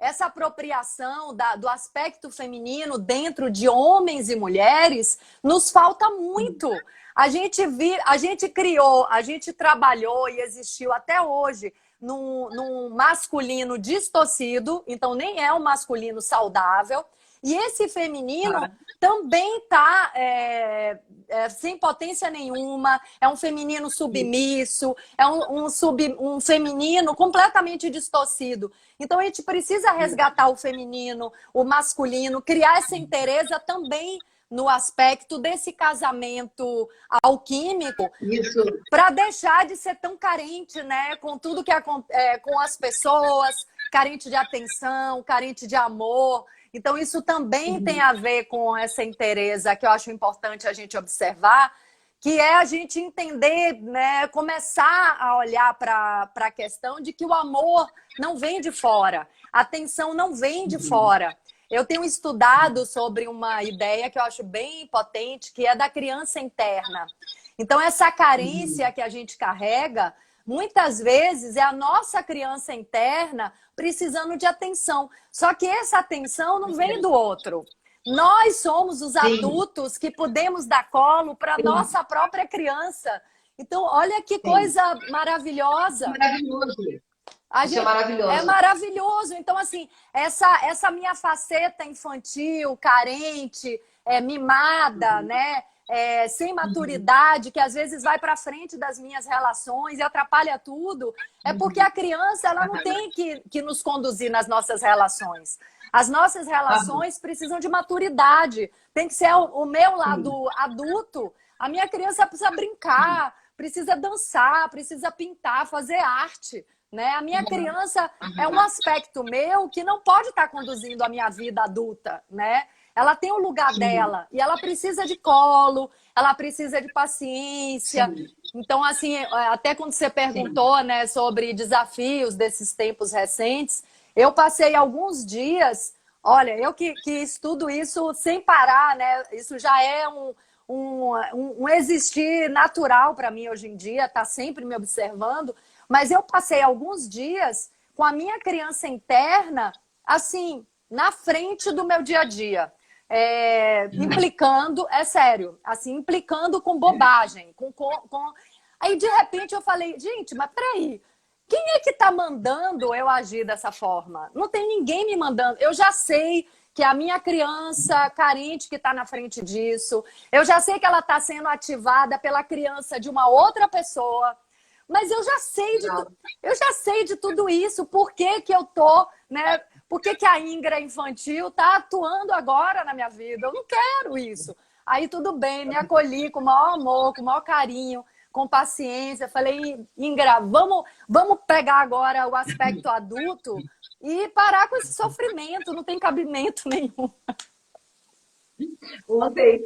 [SPEAKER 2] essa apropriação do aspecto feminino dentro de homens e mulheres nos falta muito. A gente criou, a gente trabalhou e existiu até hoje num masculino distorcido, então nem é um masculino saudável. E esse feminino também está sem potência nenhuma, é um feminino submisso, é um feminino completamente distorcido. Então a gente precisa resgatar o feminino, o masculino, criar essa inteireza também no aspecto desse casamento alquímico, para deixar de ser tão carente, né, com tudo que com as pessoas, carente de atenção, carente de amor. Então isso também tem a ver com essa inteireza que eu acho importante a gente observar, que é a gente entender, né, começar a olhar para a questão de que o amor não vem de fora, a atenção não vem de fora. Eu tenho estudado sobre uma ideia que eu acho bem potente, que é da criança interna. Então, essa carência que a gente carrega, muitas vezes é a nossa criança interna precisando de atenção. Só que essa atenção não vem do outro. Nós somos os adultos que podemos dar colo para a nossa própria criança. Então, olha que coisa maravilhosa.
[SPEAKER 1] Maravilhoso. Isso é maravilhoso.
[SPEAKER 2] É maravilhoso. Então, assim, essa minha faceta infantil, carente, mimada, né? Sem maturidade, que às vezes vai para frente das minhas relações e atrapalha tudo, é porque a criança ela não tem que nos conduzir nas nossas relações. As nossas relações precisam de maturidade. Tem que ser o meu lado adulto. A minha criança precisa brincar, precisa dançar, precisa pintar, fazer arte. Né? A minha criança é um aspecto meu que não pode estar conduzindo a minha vida adulta, né? Ela tem o lugar dela e ela precisa de colo, ela precisa de paciência. Então, assim, até quando você perguntou, né, sobre desafios desses tempos recentes, eu passei alguns dias Olha, eu que estudo isso sem parar, né? Isso já é um existir natural para mim hoje em dia, tá sempre me observando. Mas eu passei alguns dias com a minha criança interna, assim, na frente do meu dia a dia. Implicando, é sério, assim, implicando com bobagem. Aí, de repente, eu falei, gente, mas peraí, quem é que está mandando eu agir dessa forma? Não tem ninguém me mandando. Eu já sei que é a minha criança carente que está na frente disso. Eu já sei que ela está sendo ativada pela criança de uma outra pessoa. Mas eu já sei de tudo isso. Por que que eu tô, né? Por que que a Ingra infantil está atuando agora na minha vida? Eu não quero isso. Aí tudo bem, me acolhi com o maior amor, com o maior carinho, com paciência. Falei, Ingra, vamos pegar agora o aspecto adulto e parar com esse sofrimento, não tem cabimento nenhum.
[SPEAKER 1] Ontem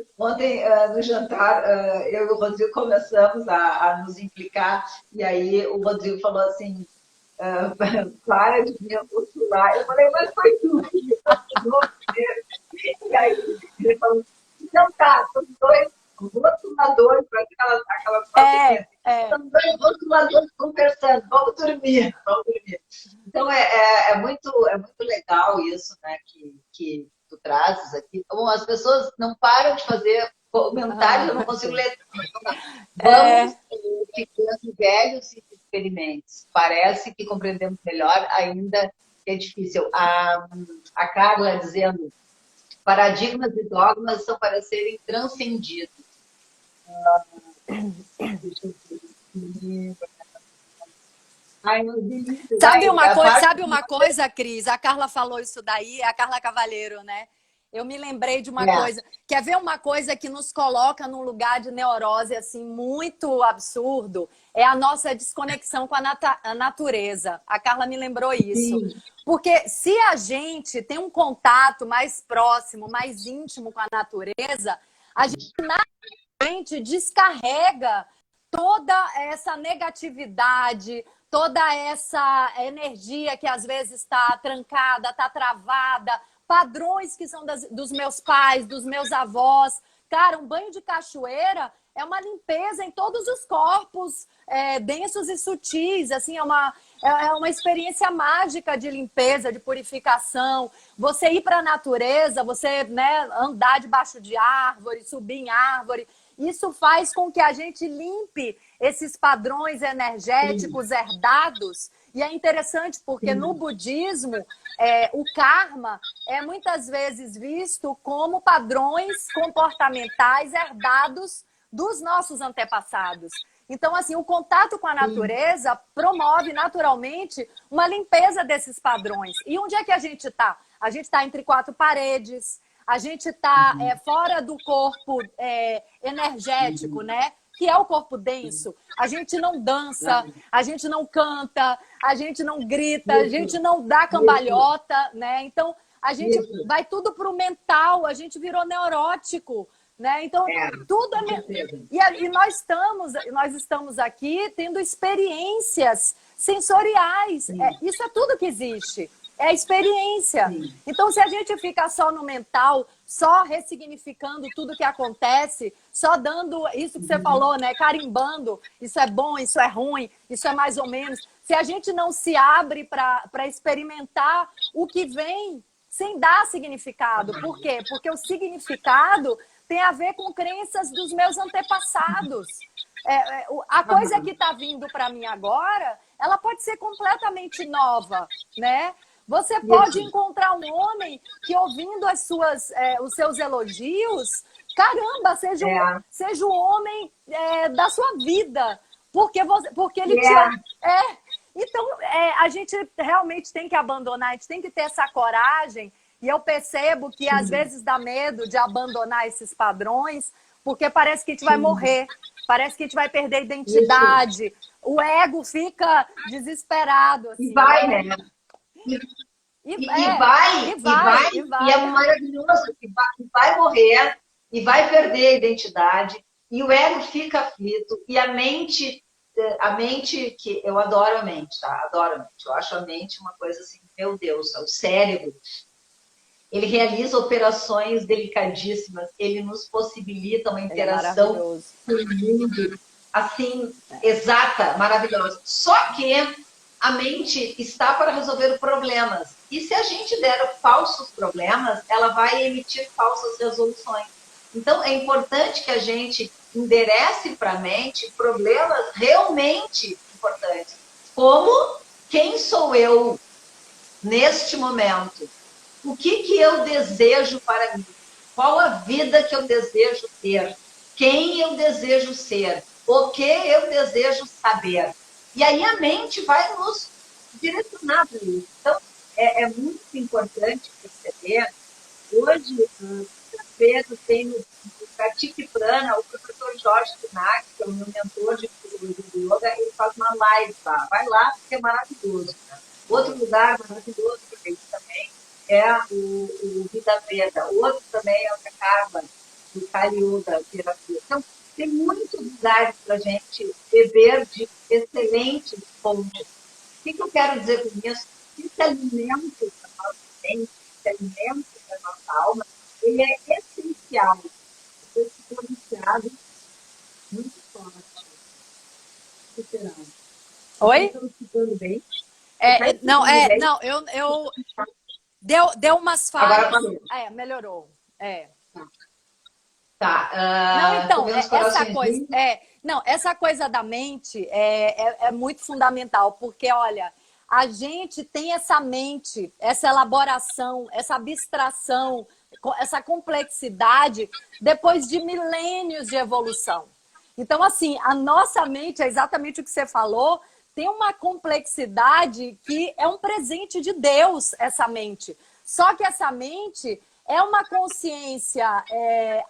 [SPEAKER 1] no jantar, eu e o Rodrigo começamos a nos implicar, e aí o Rodrigo falou assim, para de me rotular. Eu falei, mas foi tu que rotulou primeiro. E aí ele falou, então tá, são dois rotuladores, para aquela frase são dois rotuladores conversando, vamos dormir, vamos dormir. Então é muito legal isso, né, que tu trazes aqui. Bom, as pessoas não param de fazer comentários, eu não consigo ler. Vamos ficando velhos e experimentos. Parece que compreendemos melhor, ainda é difícil. A Carla dizendo, paradigmas e dogmas são para serem transcendidos. Ai, meu Deus.
[SPEAKER 2] Sabe uma coisa, Cris? A Carla falou isso daí, a Carla Cavaleiro, né? Eu me lembrei de uma coisa. Quer ver uma coisa que nos coloca num lugar de neurose assim muito absurdo? É a nossa desconexão com a natureza. A Carla me lembrou isso.
[SPEAKER 1] Sim.
[SPEAKER 2] Porque se a gente tem um contato mais próximo, mais íntimo com a natureza, a gente descarrega toda essa negatividade, toda essa energia que às vezes está trancada, está travada, padrões que são dos meus pais, dos meus avós. Cara, um banho de cachoeira é uma limpeza em todos os corpos densos e sutis. Assim, é uma experiência mágica de limpeza, de purificação. Você ir para a natureza, você, né, andar debaixo de árvore, subir em árvore, isso faz com que a gente limpe esses padrões energéticos herdados. E é interessante porque no budismo, o karma é muitas vezes visto como padrões comportamentais herdados dos nossos antepassados. Então, assim, o contato com a natureza promove naturalmente uma limpeza desses padrões. E onde é que a gente está? A gente está entre quatro paredes, a gente está fora do corpo energético, né? Que é o corpo denso. A gente não dança, a gente não canta, a gente não grita, a gente não dá cambalhota, né? Então, a gente vai tudo para o mental, a gente virou neurótico, né? Então, tudo e nós estamos aqui tendo experiências sensoriais. Isso é tudo que existe. É a experiência. Sim. Então, se a gente fica só no mental, só ressignificando tudo que acontece, só dando isso que você falou, né? Carimbando, isso é bom, isso é ruim, isso é mais ou menos. Se a gente não se abre para experimentar o que vem sem dar significado. Por quê? Porque o significado tem a ver com crenças dos meus antepassados. A coisa que está vindo para mim agora, ela pode ser completamente nova, né? Você pode encontrar um homem que, ouvindo os seus elogios, caramba, seja o homem da sua vida, porque ele te ama. Então, a gente realmente tem que abandonar, a gente tem que ter essa coragem. E eu percebo que às vezes dá medo de abandonar esses padrões, porque parece que a gente vai morrer, parece que a gente vai perder a identidade. O ego fica desesperado. Assim,
[SPEAKER 1] e vai, né? E é maravilhoso, que vai morrer e vai perder a identidade, e o ego fica aflito, e a mente, que eu adoro a mente, tá? Adoro a mente. Eu acho a mente uma coisa assim, meu Deus, o cérebro. Ele realiza operações delicadíssimas, ele nos possibilita uma interação com o mundo, assim, exata, maravilhosa. Só que a mente está para resolver problemas. E se a gente der falsos problemas, ela vai emitir falsas resoluções. Então, é importante que a gente enderece para a mente problemas realmente importantes. Como quem sou eu neste momento? O que eu desejo para mim? Qual a vida que eu desejo ter? Quem eu desejo ser? O que eu desejo saber? E aí a mente vai nos direcionar para isso. Então, é muito importante perceber. Hoje, Pedro tem no Pratique Prana, o professor Jorge Pinaki, que é o meu mentor de yoga, ele faz uma live lá. Vai lá, porque é maravilhoso. Né? Outro lugar maravilhoso que tem também é o Vida Veda. Outro também é o Karma, o Kali Yoga Terapia. Então, tem muitos lugares para a gente beber de excelentes fontes. O que eu quero dizer com isso? Esse alimento para a nossa mente, esse alimento para a nossa alma, ele é essencial. Eu estou viciado muito forte. Superado.
[SPEAKER 2] Oi?
[SPEAKER 1] Estão escutando bem?
[SPEAKER 2] Não, deu umas falhas. Agora melhorou.
[SPEAKER 1] Tá.
[SPEAKER 2] Não, então, essa coisa da mente é muito fundamental, porque, olha, a gente tem essa mente, essa elaboração, essa abstração, essa complexidade depois de milênios de evolução. Então, assim, a nossa mente, é exatamente o que você falou, tem uma complexidade que é um presente de Deus, essa mente. Só que essa mente é uma consciência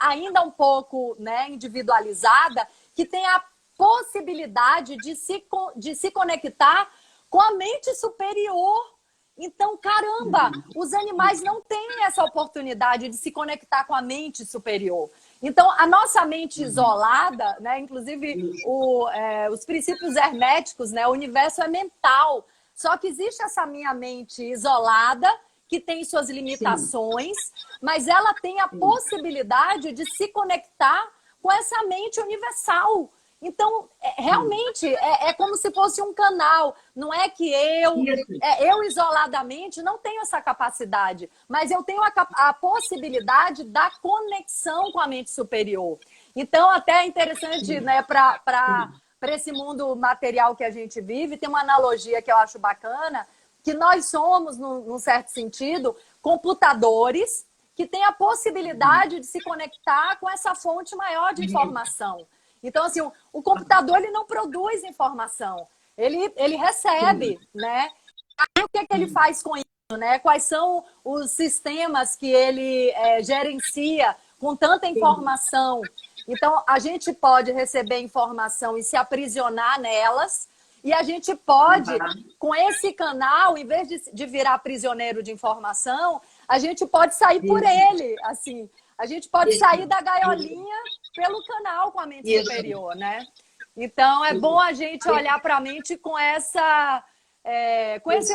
[SPEAKER 2] ainda um pouco, né, individualizada, que tem a possibilidade de se conectar com a mente superior. Então, caramba, os animais não têm essa oportunidade de se conectar com a mente superior. Então, a nossa mente isolada, né, inclusive os princípios herméticos, né, o universo é mental. Só que existe essa minha mente isolada, que tem suas limitações, mas ela tem a possibilidade de se conectar com essa mente universal. Então, realmente, é como se fosse um canal. Não é que eu isoladamente não tenho essa capacidade, mas eu tenho a possibilidade da conexão com a mente superior. Então, até é interessante, né, para esse mundo material que a gente vive, tem uma analogia que eu acho bacana, que nós somos, num certo sentido, computadores que têm a possibilidade de se conectar com essa fonte maior de informação. Então, assim, o computador ele não produz informação, ele recebe, né? Aí o que ele faz com isso, né? Quais são os sistemas que ele gerencia com tanta informação? Então, a gente pode receber informação e se aprisionar nelas, e a gente pode, com esse canal, em vez de virar prisioneiro de informação, a gente pode sair por ele, assim. A gente pode sair da gaiolinha pelo canal com a mente superior, né? Então, é bom a gente olhar para a mente com esse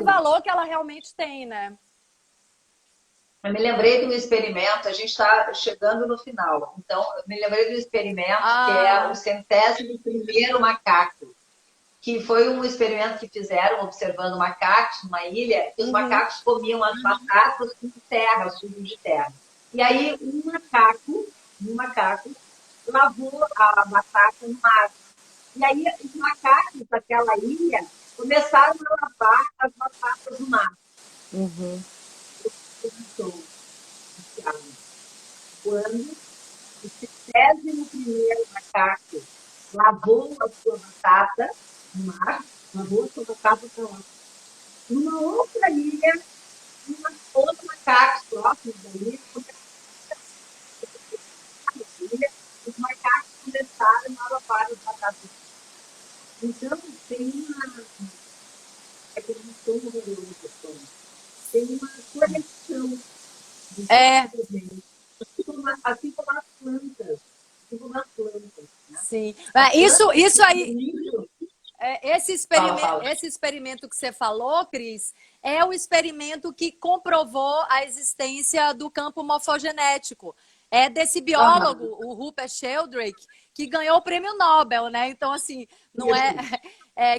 [SPEAKER 2] valor que ela realmente tem, né?
[SPEAKER 1] Eu me lembrei de um experimento, a gente está chegando no final. Então, eu me lembrei de um experimento que é o 101º macaco, que foi um experimento que fizeram observando macacos numa ilha, e os macacos comiam as batatas com terra, sujo de terra. E aí um macaco lavou a batata no mar. E aí os macacos daquela ilha começaram a lavar as batatas no mar. Quando o 101º macaco lavou a sua batata no mar, lavou a sua batata para lá. Numa outra ilha, outros macacos próximos da ilha, os macacos começaram a lavar as batatas. Então, tem uma... É que eles estão morrendo, tem uma conexão. Assim como as plantas.
[SPEAKER 2] Sim. Isso aí... Esse experimento que você falou, Cris, é o experimento que comprovou a existência do campo morfogenético. É desse biólogo, o Rupert Sheldrake, que ganhou o prêmio Nobel, né? Então, assim, não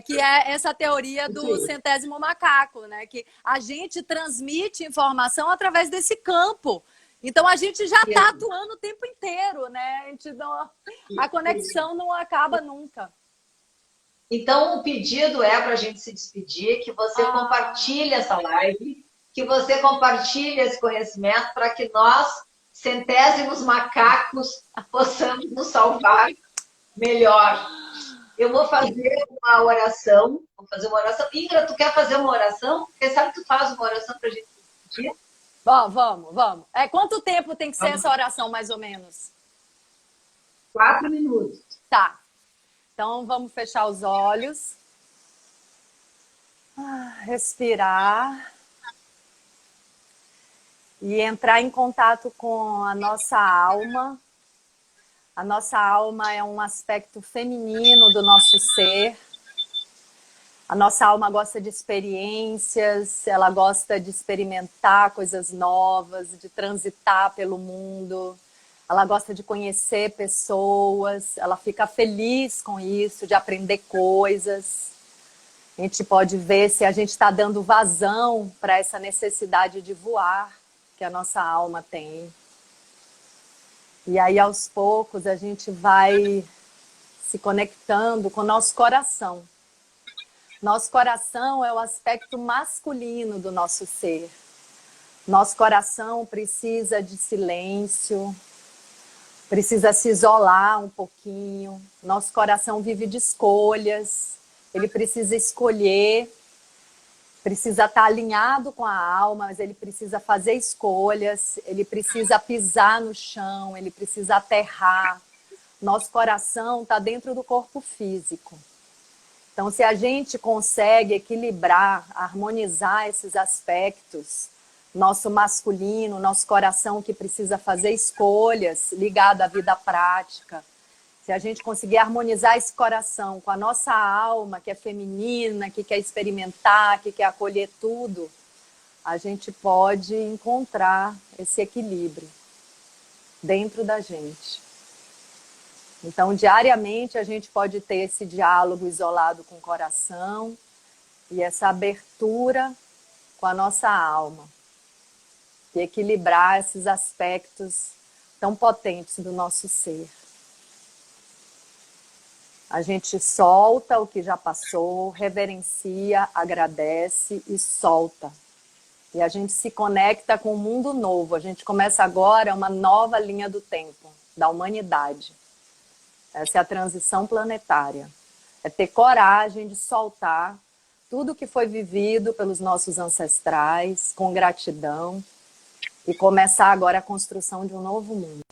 [SPEAKER 2] que é essa teoria do centésimo macaco, né? Que a gente transmite informação através desse campo. Então, a gente já está atuando o tempo inteiro, né? A conexão não acaba nunca.
[SPEAKER 1] Então, o pedido é para a gente se despedir, que você compartilhe essa live, que você compartilhe esse conhecimento para que nós, centésimos macacos, possamos nos salvar melhor. Eu vou fazer uma oração. Ingra, tu quer fazer uma oração? Quem sabe tu faz uma oração para a gente se despedir?
[SPEAKER 2] Vamos. Quanto tempo tem que ser essa oração, mais ou menos?
[SPEAKER 1] 4 minutos.
[SPEAKER 2] Tá. Então, vamos fechar os olhos. Respirar. E entrar em contato com a nossa alma. A nossa alma é um aspecto feminino do nosso ser. A nossa alma gosta de experiências, ela gosta de experimentar coisas novas, de transitar pelo mundo. Ela gosta de conhecer pessoas, ela fica feliz com isso, de aprender coisas. A gente pode ver se a gente está dando vazão para essa necessidade de voar que a nossa alma tem. E aí, aos poucos, a gente vai se conectando com o nosso coração. Nosso coração é o aspecto masculino do nosso ser. Nosso coração precisa de silêncio, precisa se isolar um pouquinho. Nosso coração vive de escolhas. Ele precisa escolher, precisa estar alinhado com a alma, mas ele precisa fazer escolhas, ele precisa pisar no chão, ele precisa aterrar. Nosso coração está dentro do corpo físico. Então, se a gente consegue equilibrar, harmonizar esses aspectos, nosso masculino, nosso coração que precisa fazer escolhas ligado à vida prática, se a gente conseguir harmonizar esse coração com a nossa alma, que é feminina, que quer experimentar, que quer acolher tudo, a gente pode encontrar esse equilíbrio dentro da gente. Então, diariamente, a gente pode ter esse diálogo isolado com o coração e essa abertura com a nossa alma. E equilibrar esses aspectos tão potentes do nosso ser. A gente solta o que já passou, reverencia, agradece e solta. E a gente se conecta com um mundo novo. A gente começa agora uma nova linha do tempo, da humanidade. Essa é a transição planetária. É ter coragem de soltar tudo que foi vivido pelos nossos ancestrais, com gratidão, e começar agora a construção de um novo mundo.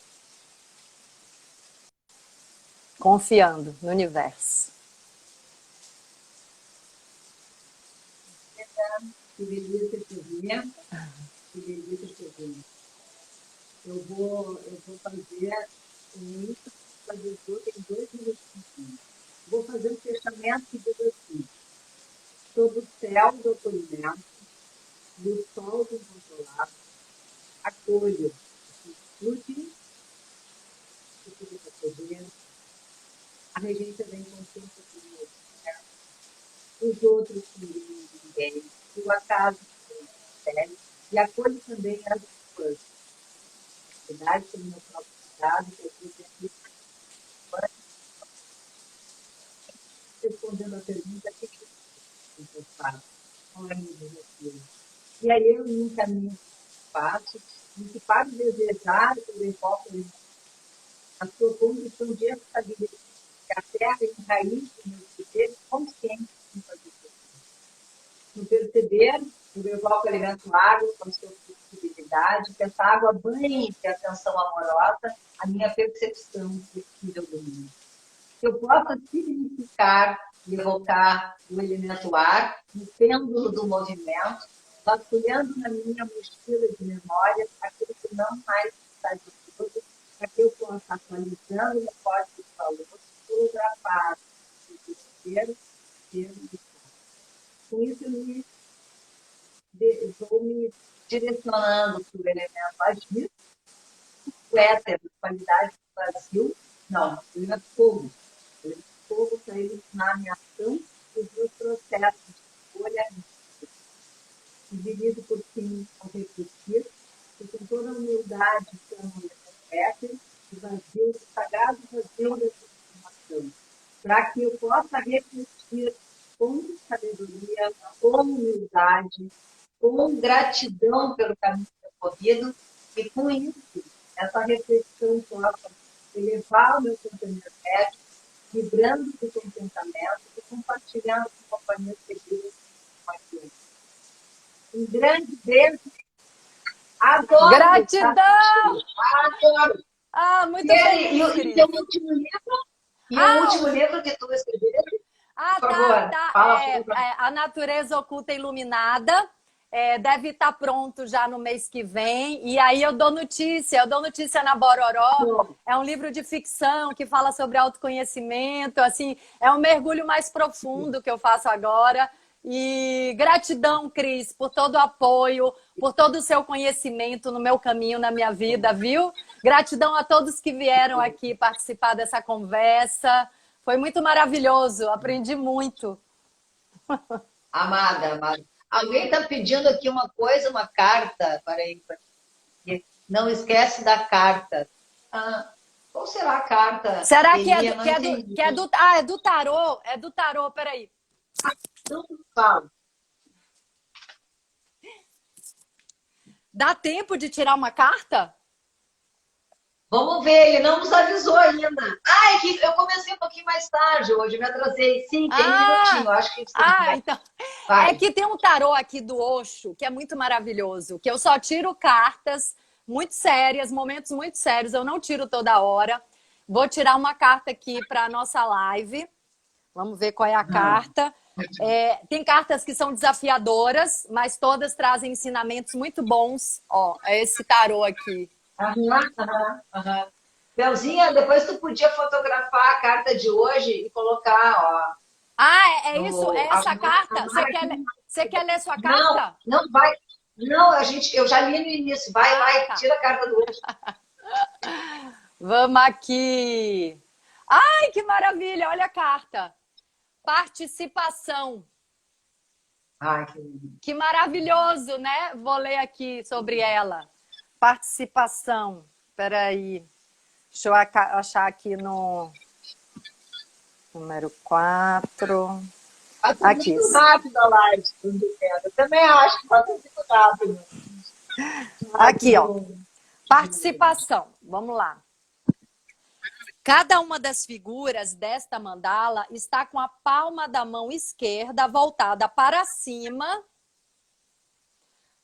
[SPEAKER 2] Confiando no universo.
[SPEAKER 1] Que delícia te ver. Que delícia te ver. Eu vou fazer isso, tem 2 minutos. Vou fazer um fechamento que diz assim: sob o céu do acolhimento, do sol incontrolável, acolho o que está fazendo, a regência da inconsciência do os outros que ninguém, o acaso que e acolho também as pessoas. A cidade tem meu próprio cuidado, que eu fiz aqui, respondendo a pergunta, o que eu faço? Qual é a minha desafio? E aí eu me encaminho passo, e que para desejar o enfoque a sua condição de estabilidade, a terra enraíze no ser consciente de fazer isso. No perceber, eu evoco o elemento água com a sua flexibilidade, que essa água banhe de atenção amorosa a minha percepção flexível do mundo. Que eu possa significar e evocar o elemento ar, no pêndulo do movimento, vasculhando na minha mochila de memórias aquilo que não mais está de tudo, para que eu possa atualizando o código de valor, fotografar o desespero vou me direcionando para o elemento agir, o éter, a qualidade do Brasil, não, o elemento fogo. O elemento fogo para iluminar a minha ação e os meus processos de escolha, dividido por fim ao refletir, e com toda a humildade chamo o éter, o vazio, o sagrado vazio da transformação, para que eu possa refletir com sabedoria, com humildade, com gratidão pelo caminho percorrido, e com isso, essa reflexão possa elevar o meu campo energético, vibrando do contentamento e compartilhando com companhias queridas aqui. Um grande beijo. Adoro!
[SPEAKER 2] Gratidão!
[SPEAKER 1] Adoro!
[SPEAKER 2] Ah, muito feliz,
[SPEAKER 1] E o último livro? O último livro que tu escreveu? Por favor, fala.
[SPEAKER 2] A Natureza Oculta Iluminada. Deve estar pronto já no mês que vem. E aí eu dou notícia na Bororó. É um livro de ficção que fala sobre autoconhecimento. Assim, é um mergulho mais profundo que eu faço agora. E gratidão, Cris, por todo o apoio, por todo o seu conhecimento no meu caminho, na minha vida, viu? Gratidão a todos que vieram aqui participar dessa conversa. Foi muito maravilhoso, aprendi muito.
[SPEAKER 1] Amada. Alguém está pedindo aqui uma coisa, uma carta. Peraí. Não esquece da carta. Qual será a carta?
[SPEAKER 2] Será que é do tarô? É do tarô, peraí.
[SPEAKER 1] Não falo.
[SPEAKER 2] Dá tempo de tirar uma carta?
[SPEAKER 1] Vamos ver, ele não nos avisou ainda. É que eu comecei um pouquinho mais tarde hoje, me atrasei. Sim, tem um minutinho, acho que...
[SPEAKER 2] Então... É que tem um tarô aqui do Osho, que é muito maravilhoso, que eu só tiro cartas muito sérias, momentos muito sérios, eu não tiro toda hora. Vou tirar uma carta aqui para a nossa live. Vamos ver qual é a carta. Tem cartas que são desafiadoras, mas todas trazem ensinamentos muito bons. Ó, é esse tarô aqui.
[SPEAKER 1] Belzinha, depois tu podia fotografar a carta de hoje e colocar, ó.
[SPEAKER 2] Isso? É essa carta? Você quer ler sua carta?
[SPEAKER 1] Não vai. Não, eu já li no início. Vai, tira a carta do hoje.
[SPEAKER 2] Vamos aqui. Ai, que maravilha, olha a carta. Participação.
[SPEAKER 1] Ai, que lindo.
[SPEAKER 2] Que maravilhoso, né? Vou ler aqui sobre ela. Participação. Peraí. Deixa eu achar aqui no número 4.
[SPEAKER 1] Aqui. Muito rápido a live. Eu também acho que passa muito rápido.
[SPEAKER 2] Aqui, ó. Participação. Vamos lá. Cada uma das figuras desta mandala está com a palma da mão esquerda voltada para cima.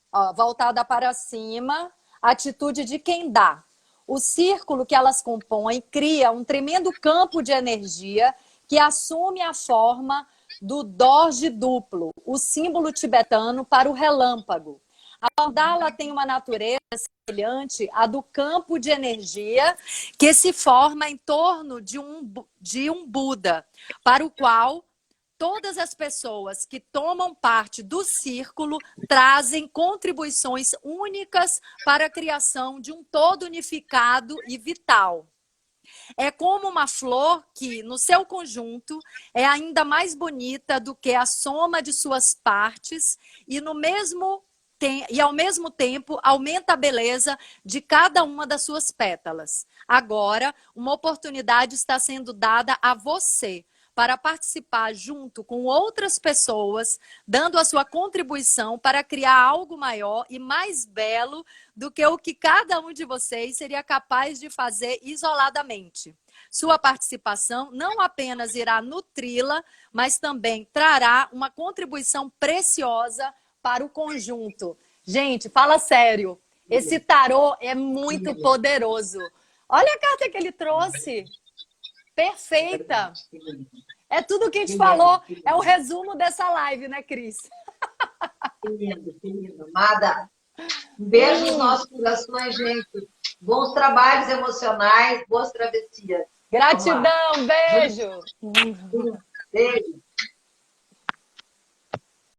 [SPEAKER 2] Ó, voltada para cima. Atitude de quem dá. O círculo que elas compõem cria um tremendo campo de energia que assume a forma do dorje duplo, o símbolo tibetano para o relâmpago. A mandala tem uma natureza semelhante à do campo de energia que se forma em torno de um Buda, para o qual todas as pessoas que tomam parte do círculo trazem contribuições únicas para a criação de um todo unificado e vital. É como uma flor que, no seu conjunto, é ainda mais bonita do que a soma de suas partes e ao mesmo tempo aumenta a beleza de cada uma das suas pétalas. Agora, uma oportunidade está sendo dada a você para participar junto com outras pessoas, dando a sua contribuição para criar algo maior e mais belo do que o que cada um de vocês seria capaz de fazer isoladamente. Sua participação não apenas irá nutri-la, mas também trará uma contribuição preciosa para o conjunto. Gente, fala sério, esse tarô é muito poderoso. Olha a carta que ele trouxe. Perfeita. É tudo o que a gente falou. É o resumo dessa live, né, Cris?
[SPEAKER 1] Que lindo, que lindo. Amada, um beijo nos nossos corações, gente. Bons trabalhos emocionais, boas travessias.
[SPEAKER 2] Gratidão, beijo.
[SPEAKER 1] Beijo.